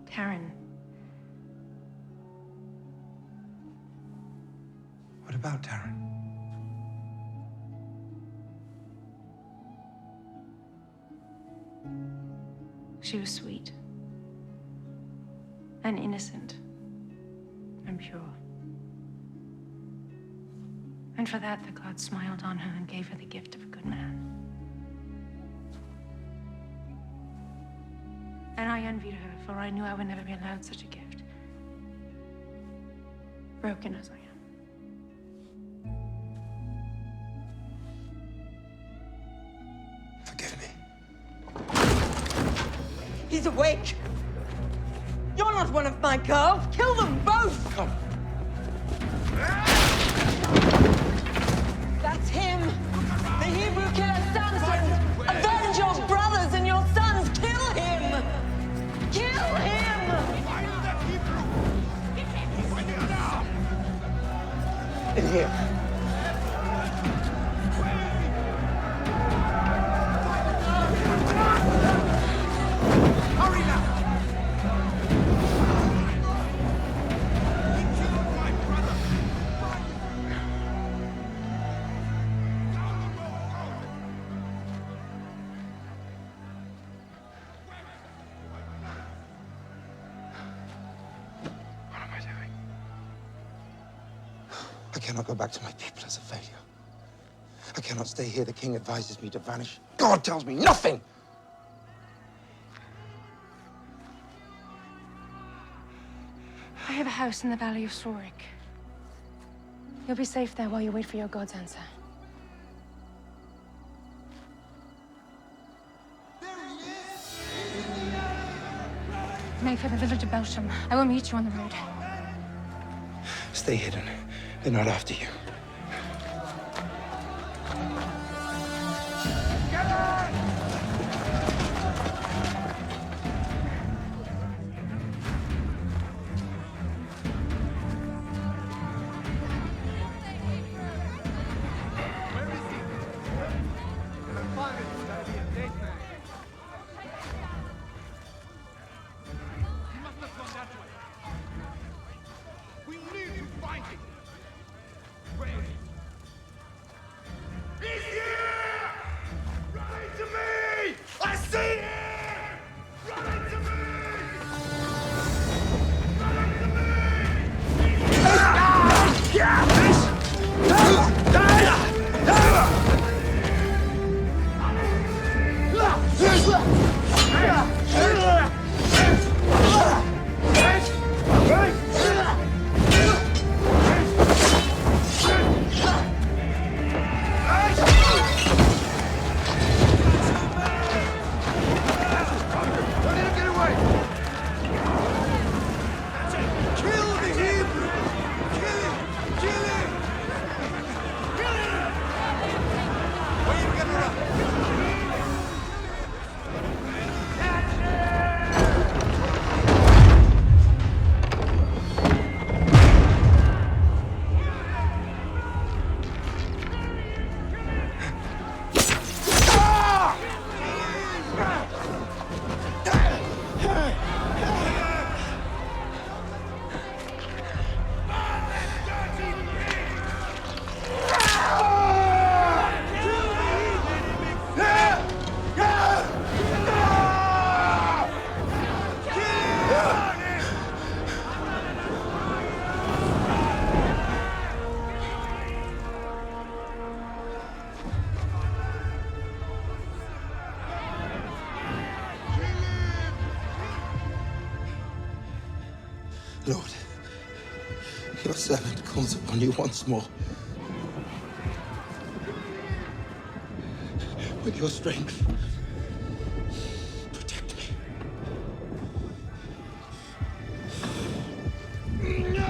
Taryn. What about Taryn? She was sweet and innocent and pure. And for that, the gods smiled on her and gave her the gift of a good man. And I envied her, for I knew I would never be allowed such a gift. Broken as I am. Forgive me. He's awake. You're not one of my girls. Kill them both. Come. That's him. The Hebrew killer Samson. Avenge your brothers and your sons. Kill him. Kill him. In here. Hurry now! What am I doing? I cannot go back to my people as a failure. I cannot stay here. The king advises me to vanish. God tells me nothing! I have a house in the Valley of Sorik. You'll be safe there while you wait for your god's answer. Make for the village of Belsham. I will meet you on the road. Stay hidden. They're not after you. We need to find him. Where? He's here! Run to me! I see him! Run to me! Run to me! Lord, your servant calls upon you once more. With your strength, protect me. No!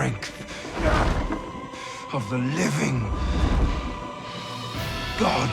strength of the living God.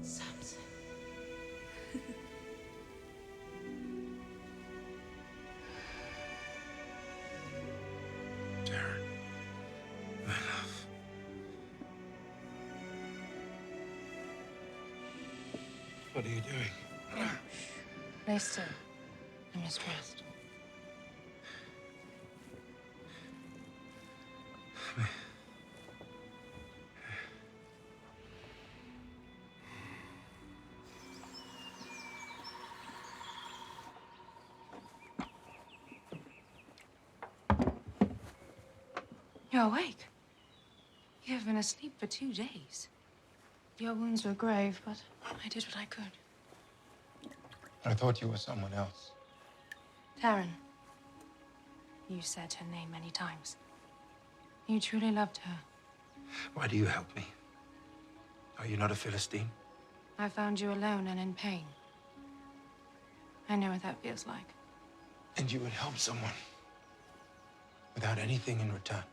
Samson. Darren, my love. What are you doing? Lay still. I must rest. You're awake. You have been asleep for 2 days. Your wounds were grave, but I did what I could. I thought you were someone else. Taryn. You said her name many times. You truly loved her. Why do you help me? Are you not a Philistine? I found you alone and in pain. I know what that feels like. And you would help someone without anything in return.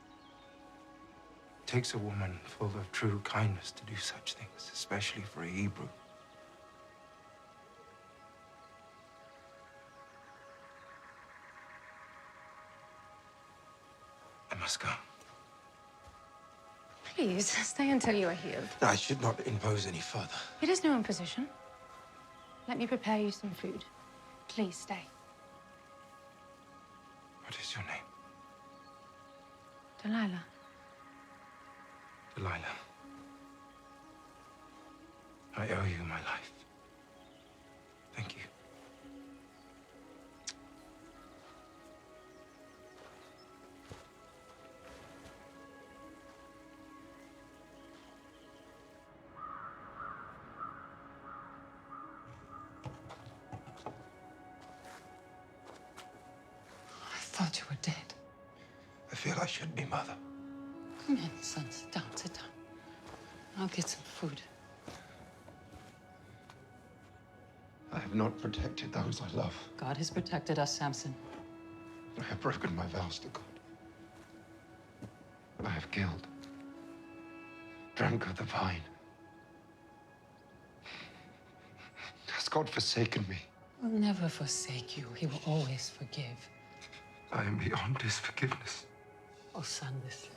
It takes a woman full of true kindness to do such things, especially for a Hebrew. I must go. Please, stay until you are healed. I should not impose any further. It is no imposition. Let me prepare you some food. Please stay. What is your name? Delilah. Delilah. I owe you my life. Thank you. I thought you were dead. I feel I should be, Mother. Come in, son. Sit down, sit down. I'll get some food. I have not protected those I love. God has protected us, Samson. I have broken my vows to God. I have killed, drunk of the vine. Has God forsaken me? He will never forsake you. He will always forgive. I am beyond his forgiveness. Oh, son, listen.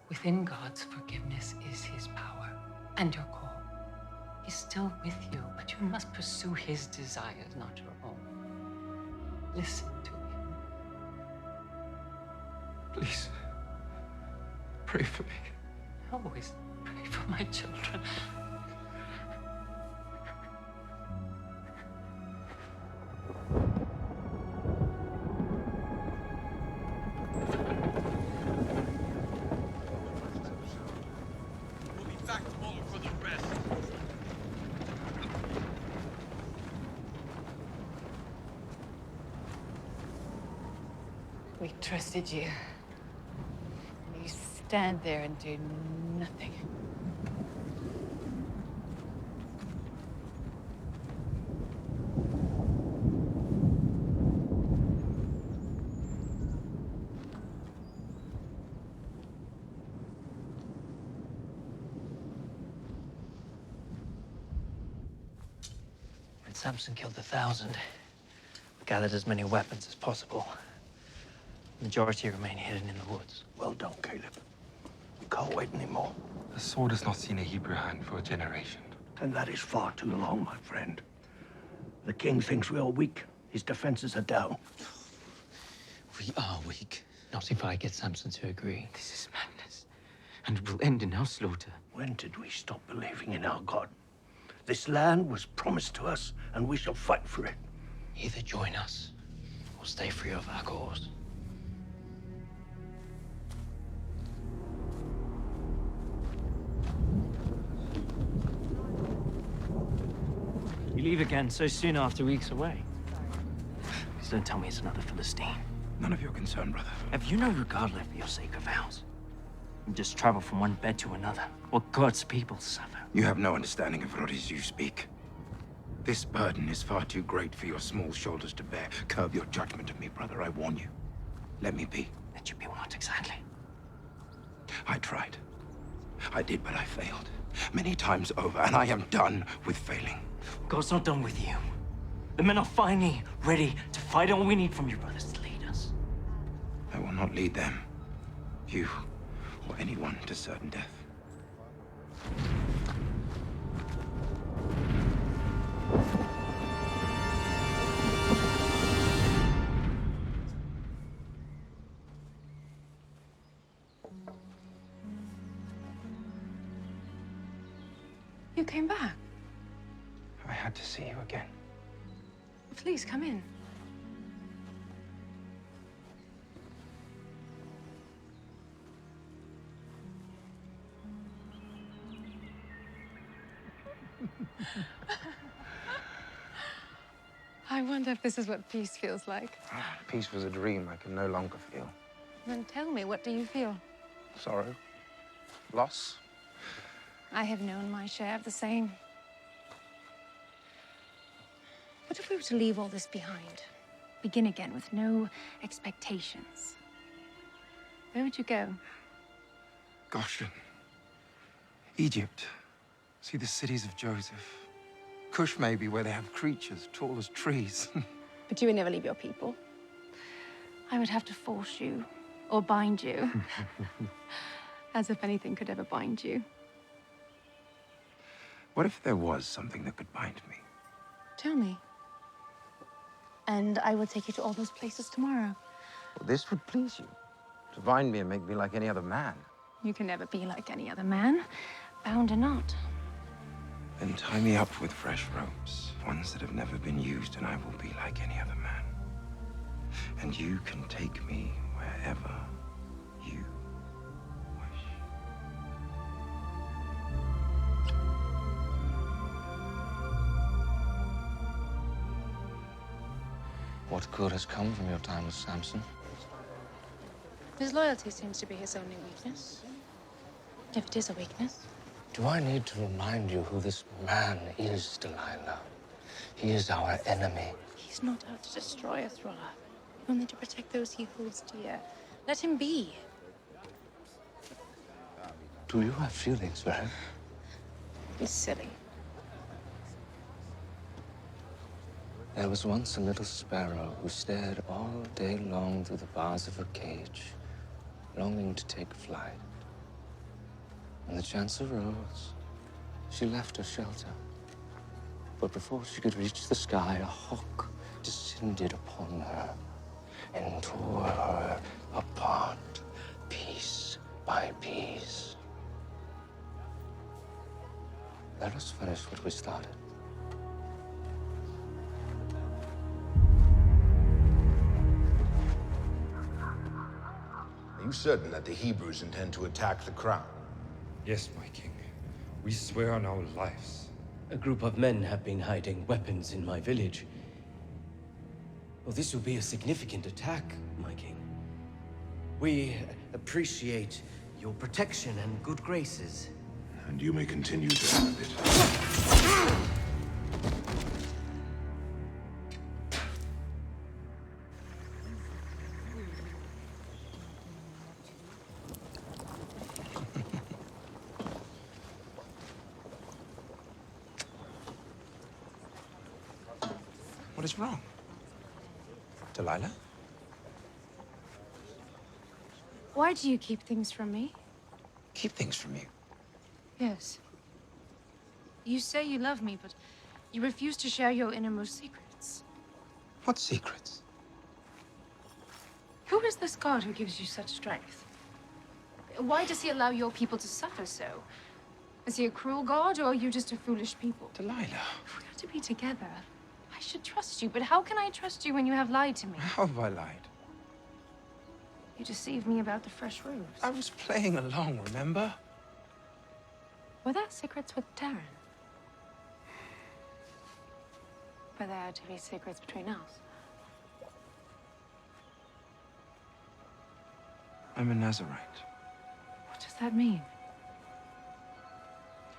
Within God's forgiveness is his power and your call. He's still with you, but you must pursue his desires, not your own. Listen to him. Please, pray for me. Always pray for my children. We trusted you. You stand there and do nothing. Samson killed 1,000. Gathered as many weapons as possible. The majority remain hidden in the woods. Well done, Caleb. We can't wait anymore. The sword has not seen a Hebrew hand for a generation. And that is far too long, my friend. The king thinks we are weak. His defenses are down. We are weak. Not if I get Samson to agree. This is madness, and it will end in our slaughter. When did we stop believing in our God? This land was promised to us, and we shall fight for it. Either join us, or stay free of our cause. You leave again so soon after weeks away. Please don't tell me it's another Philistine. None of your concern, brother. Have you no regard left for your sacred vows? You just travel from one bed to another, while God's people suffer. You have no understanding of what it is you speak. This burden is far too great for your small shoulders to bear. Curb your judgment of me, brother, I warn you. Let me be. Let you be what exactly? I tried. I did, but I failed. Many times over, and I am done with failing. God's not done with you. The men are finally ready to fight, and all we need from you brothers to lead us. I will not lead them, you, or anyone to certain death. You came back. I had to see you again. Please, come in. I wonder if this is what peace feels like. Peace was a dream I can no longer feel. Then tell me, what do you feel? Sorrow. Loss. I have known my share of the same. What if we were to leave all this behind? Begin again with no expectations. Where would you go? Goshen. Egypt. See the cities of Joseph. Cush, maybe, where they have creatures tall as trees. But you would never leave your people. I would have to force you, or bind you. As if anything could ever bind you. What if there was something that could bind me? Tell me. And I will take you to all those places tomorrow. Well, this would please you. To bind me and make me like any other man. You can never be like any other man, bound or not. Then tie me up with fresh ropes, ones that have never been used, and I will be like any other man. And you can take me wherever you wish. What good has come from your time with Samson? His loyalty seems to be his only weakness. If it is a weakness. Do I need to remind you who this man is, Delilah? He is our enemy. He's not out to destroy us, Rolla. Only to protect those he holds dear. Let him be. Do you have feelings for him? He's silly. There was once a little sparrow who stared all day long through the bars of her cage, longing to take flight. When the chance arose, she left her shelter. But before she could reach the sky, a hawk descended upon her and tore her apart, piece by piece. Let us finish what we started. Are you certain that the Hebrews intend to attack the crown? Yes, my king. We swear on our lives. A group of men have been hiding weapons in my village. Well, this will be a significant attack, my king. We appreciate your protection and good graces. And you may continue to have it. What is wrong? Delilah? Why do you keep things from me? Keep things from you. Yes. You say you love me, but you refuse to share your innermost secrets. What secrets? Who is this god who gives you such strength? Why does he allow your people to suffer so? Is he a cruel god, or are you just a foolish people? Delilah. If we are to be together, I should trust you, but how can I trust you when you have lied to me? How have I lied? You deceived me about the fresh roofs. I was playing along, remember? Were there secrets with Darren? Were there to be secrets between us? I'm a Nazarite. What does that mean?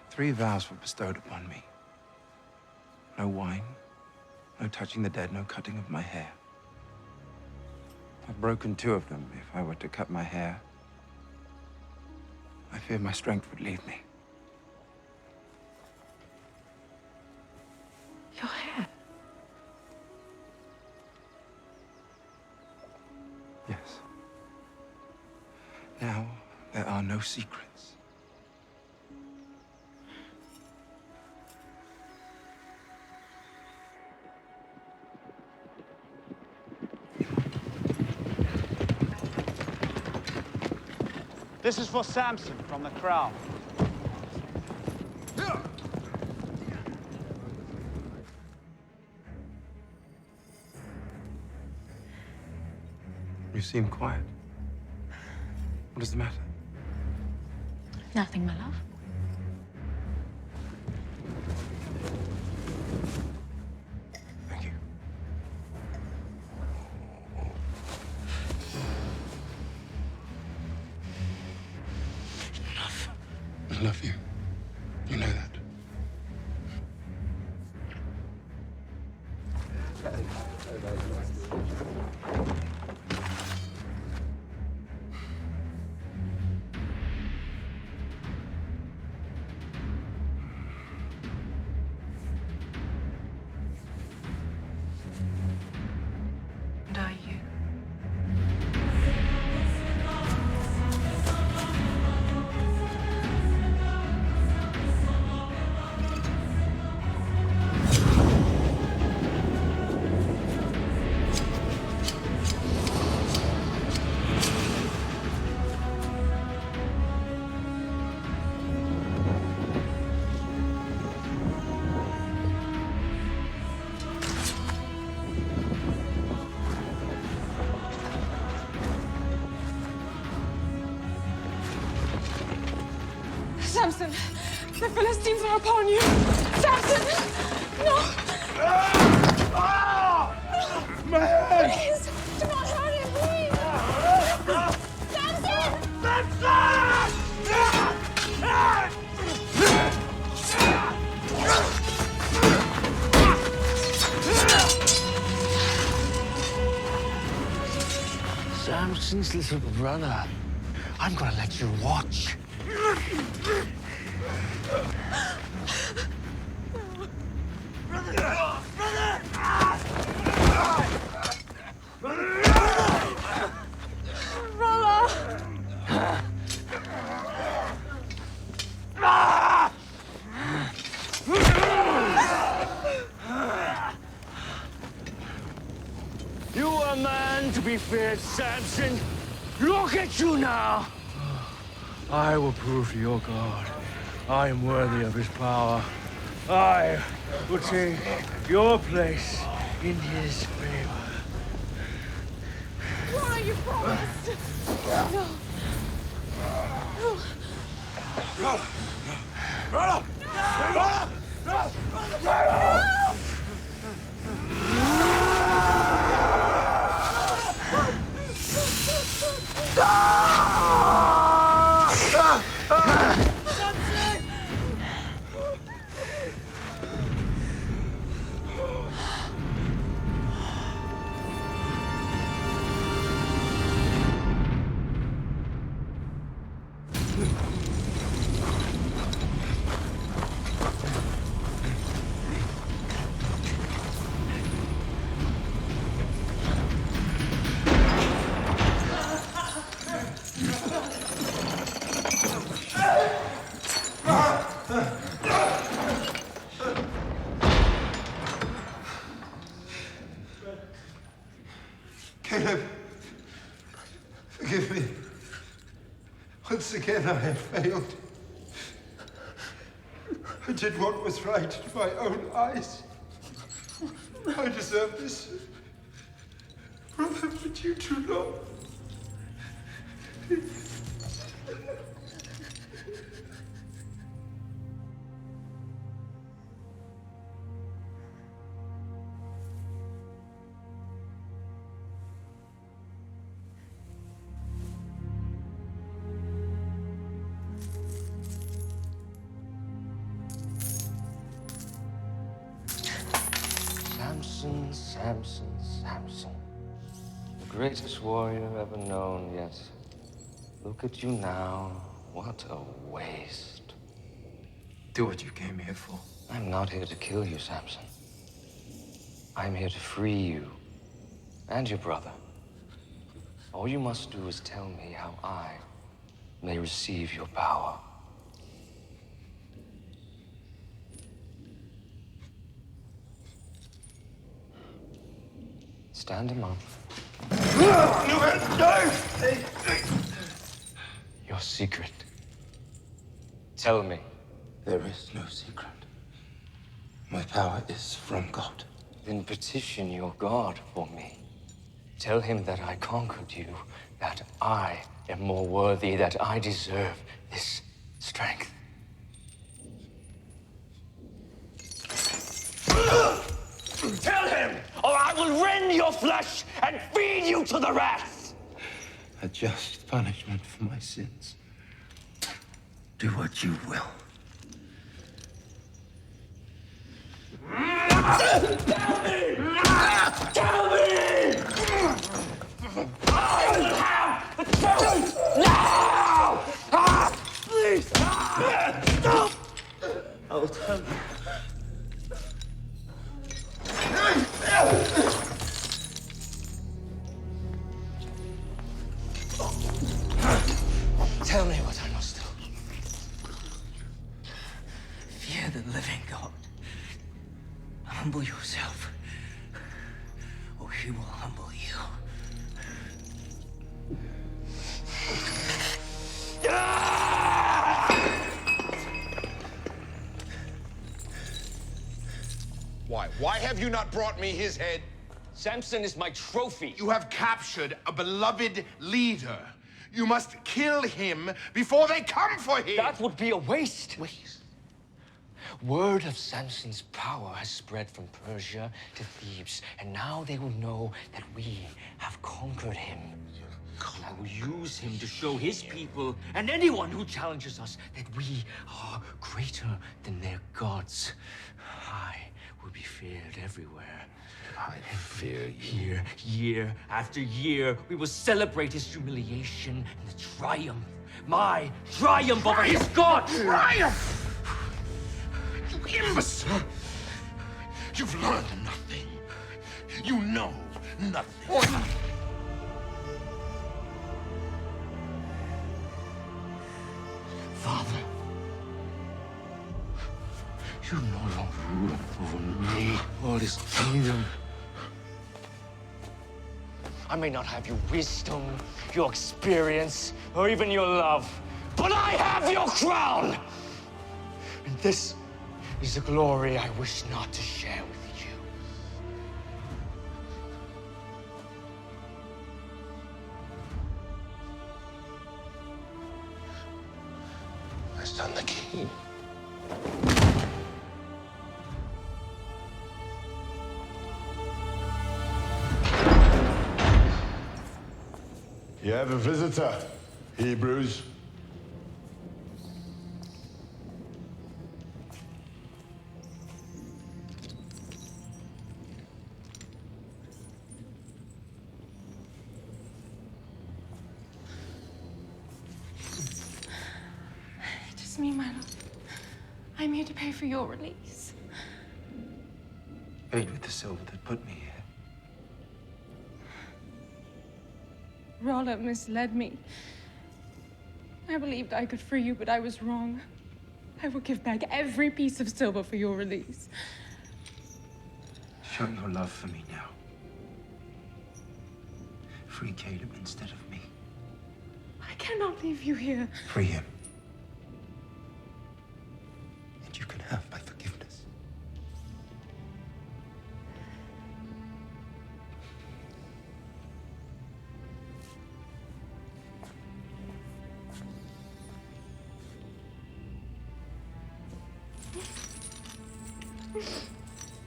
3 vows were bestowed upon me. No wine, no touching the dead, no cutting of my hair. I've broken 2 of them. If I were to cut my hair, I fear my strength would leave me. Your hair? Yes. Now, there are no secrets. This is for Samson from the crown. You seem quiet. What is the matter? Nothing, my love. Thank you. I love you. You know that. And are you? Samson, the Philistines are upon you. Samson, no. My head! Please, do not hurt him, please. Samson! Samson's little brother. I'm gonna let you watch. You are a man to be feared, Samson. Look at you now. I will prove to your God I am worthy of his power. I will take your place in his favor. Why you promised? No. Once again, I have failed. I did what was right in my own eyes. I deserve this. I've with you too long. Samson, Samson, Samson. The greatest warrior ever known, yet look at you now. What a waste. Do what you came here for. I'm not here to kill you, Samson. I'm here to free you and your brother. All you must do is tell me how I may receive your power. Stand him up. Your secret. Tell me. There is no secret. My power is from God. Then petition your God for me. Tell him that I conquered you, that I am more worthy, that I deserve this strength. Tell him, or I will rend your flesh and feed you to the rats! A just punishment for my sins. Do what you will. Tell me! Tell me! I will have the truth now! Please! Stop! I will tell you. Tell me what I must do. Fear the living God. Humble yourself, or he will humble you. Why? Why have you not brought me his head? Samson is my trophy. You have captured a beloved leader. You must kill him before they come for him. That would be a waste. Word of Samson's power has spread from Persia to Thebes, and now they will know that we have conquered him. And I will use him to show his people and anyone who challenges us that we are greater than their gods. I will be feared everywhere. I fear you. Here, year after year, we will celebrate his humiliation and the triumph. My triumph over his god! Triumph! You imbecile! You've learned nothing. You know nothing. Father, you no longer rule over me or this kingdom. I may not have your wisdom, your experience, or even your love, but I have your crown! And this is a glory I wish not to share with you. My son, the king. You have a visitor, Hebrews. It is me, my lord. I'm here to pay for your release. Paid with the silver that put me here. Rolla misled me. I believed I could free you, but I was wrong. I will give back every piece of silver for your release. Show your love for me now. Free Caleb instead of me. I can't. cannot leave you here. Free him. And you can have my forgiveness.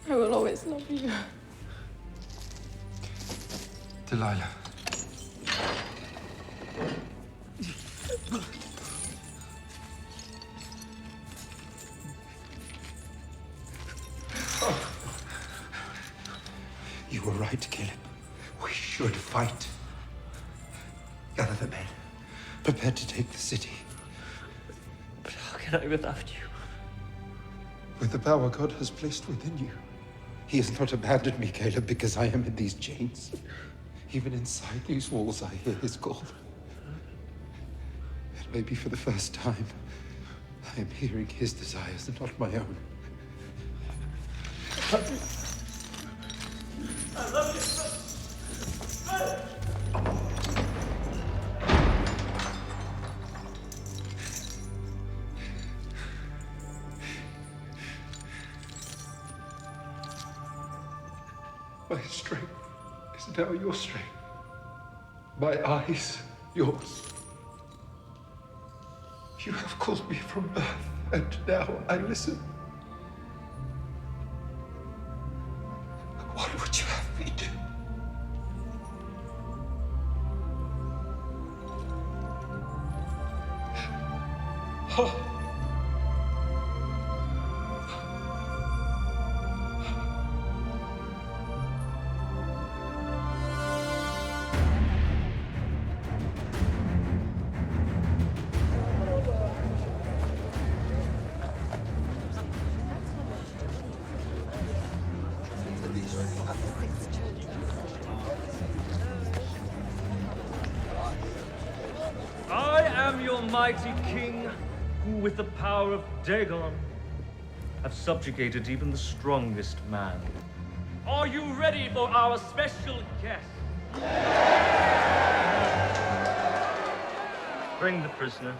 I will always love you. Delilah. You were right, Caleb. We should fight. Gather the men. Prepare to take the city. But how can I without you? With the power God has placed within you. He has not abandoned me, Caleb, because I am in these chains. Even inside these walls, I hear his call. And maybe for the first time, I am hearing his desires and not my own. I love you. My strength is now your strength. My eyes, yours. You have called me from birth, and now I listen. What would you have me do? Oh. I am your mighty king, who with the power of Dagon have subjugated even the strongest man. Are you ready for our special guest? Bring the prisoner.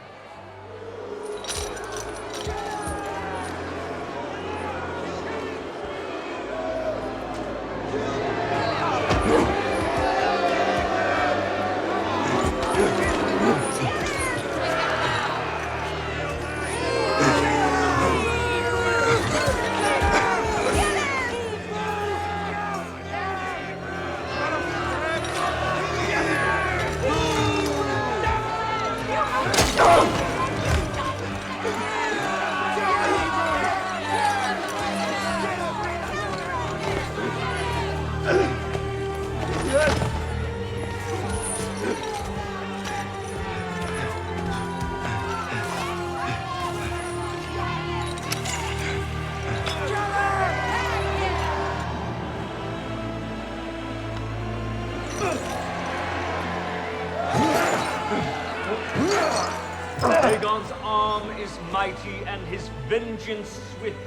Dagon's arm is mighty and his vengeance swift.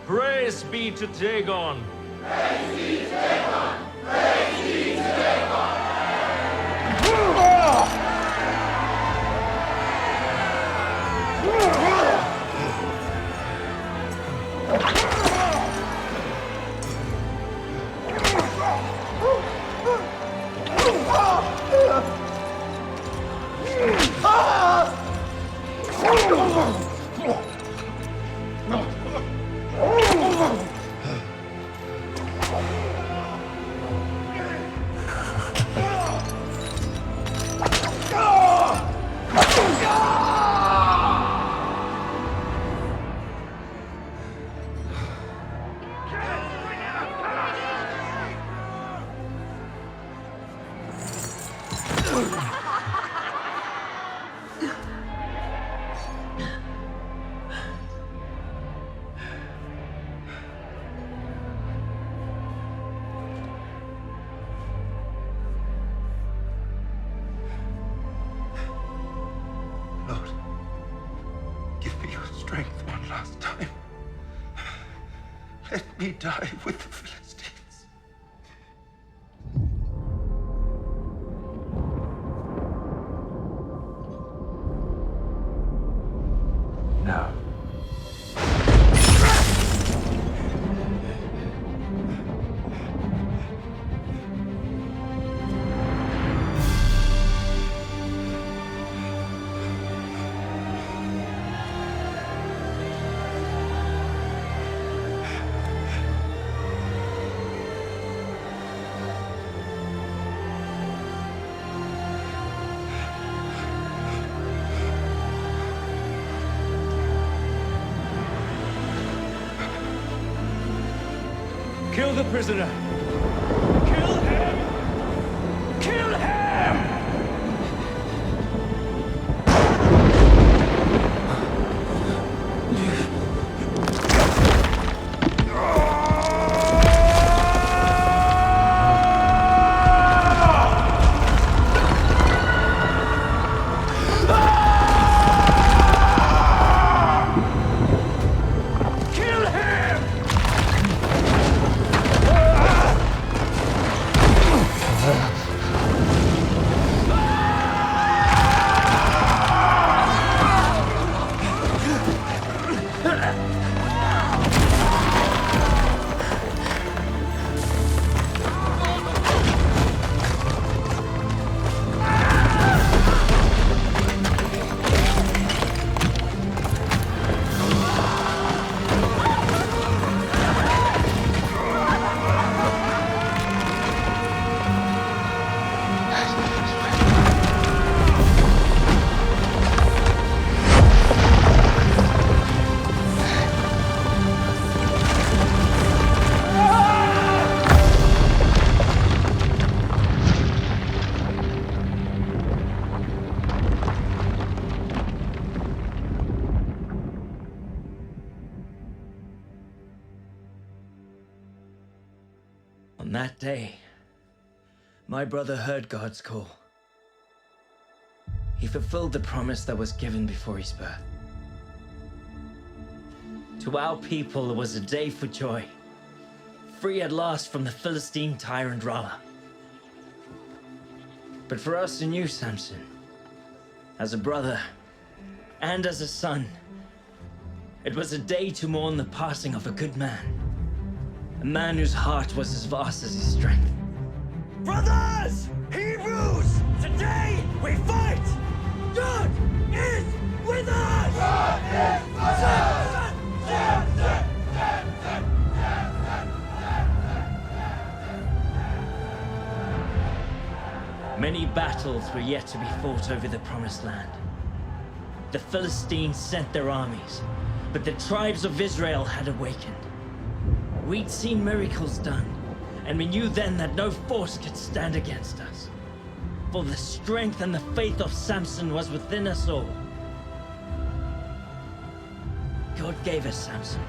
Praise be to Dagon! Praise be to Dagon! Praise be to Dagon! Lord, give me your strength one last time. Let me die with the Philistines. Kill the prisoner! Kill him! Kill him! On that day, my brother heard God's call. He fulfilled the promise that was given before his birth. To our people, it was a day for joy, free at last from the Philistine tyrant Rala. But for us who knew Samson, as a brother and as a son, it was a day to mourn the passing of a good man. A man whose heart was as vast as his strength. Brothers! Hebrews! Today we fight! God is with us! God is with us! Samson! Many battles were yet to be fought over the Promised Land. The Philistines sent their armies, but the tribes of Israel had awakened. We'd seen miracles done, and we knew then that no force could stand against us. For the strength and the faith of Samson was within us all. God gave us Samson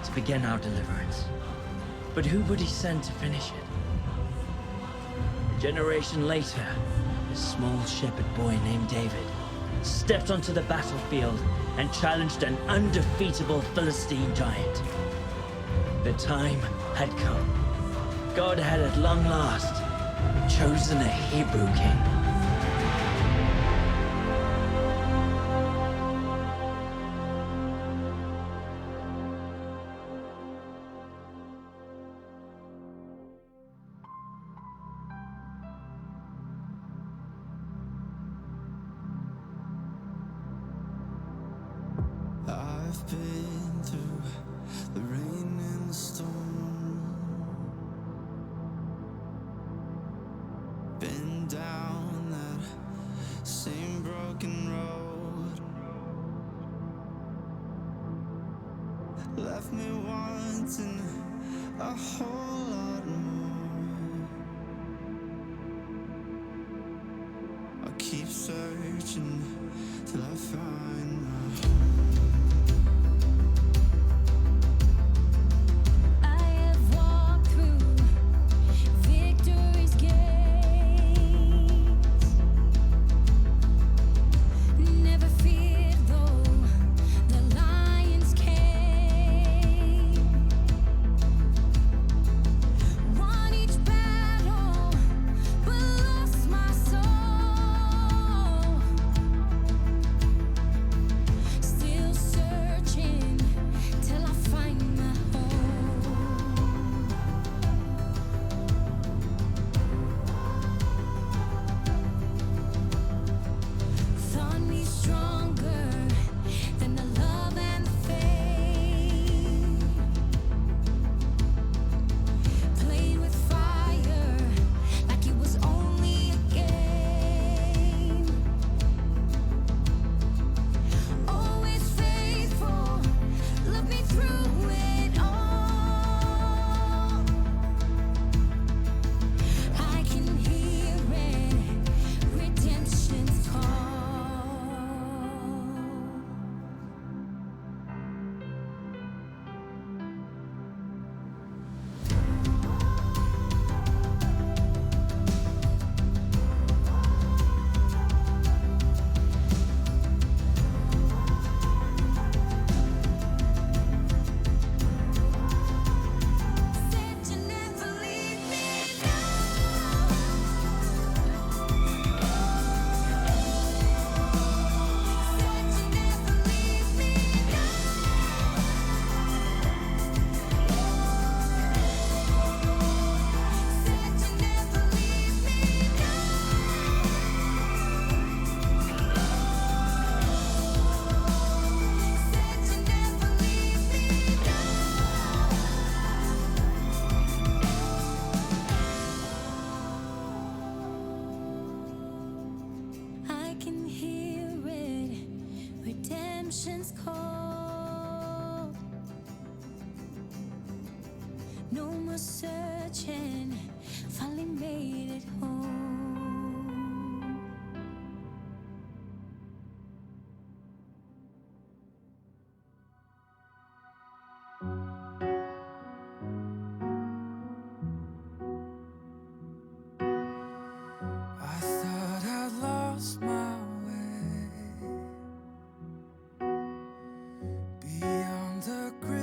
to begin our deliverance. But who would he send to finish it? A generation later, a small shepherd boy named David stepped onto the battlefield and challenged an undefeatable Philistine giant. The time had come. God had at long last chosen a Hebrew king. I've been through the rain and the storm, been down that same broken road, left me wanting a whole lot more. I'll keep searching till I find my home. One redemption's call. No more searching, finally made it home. I thought I'd lost my way beyond the grave.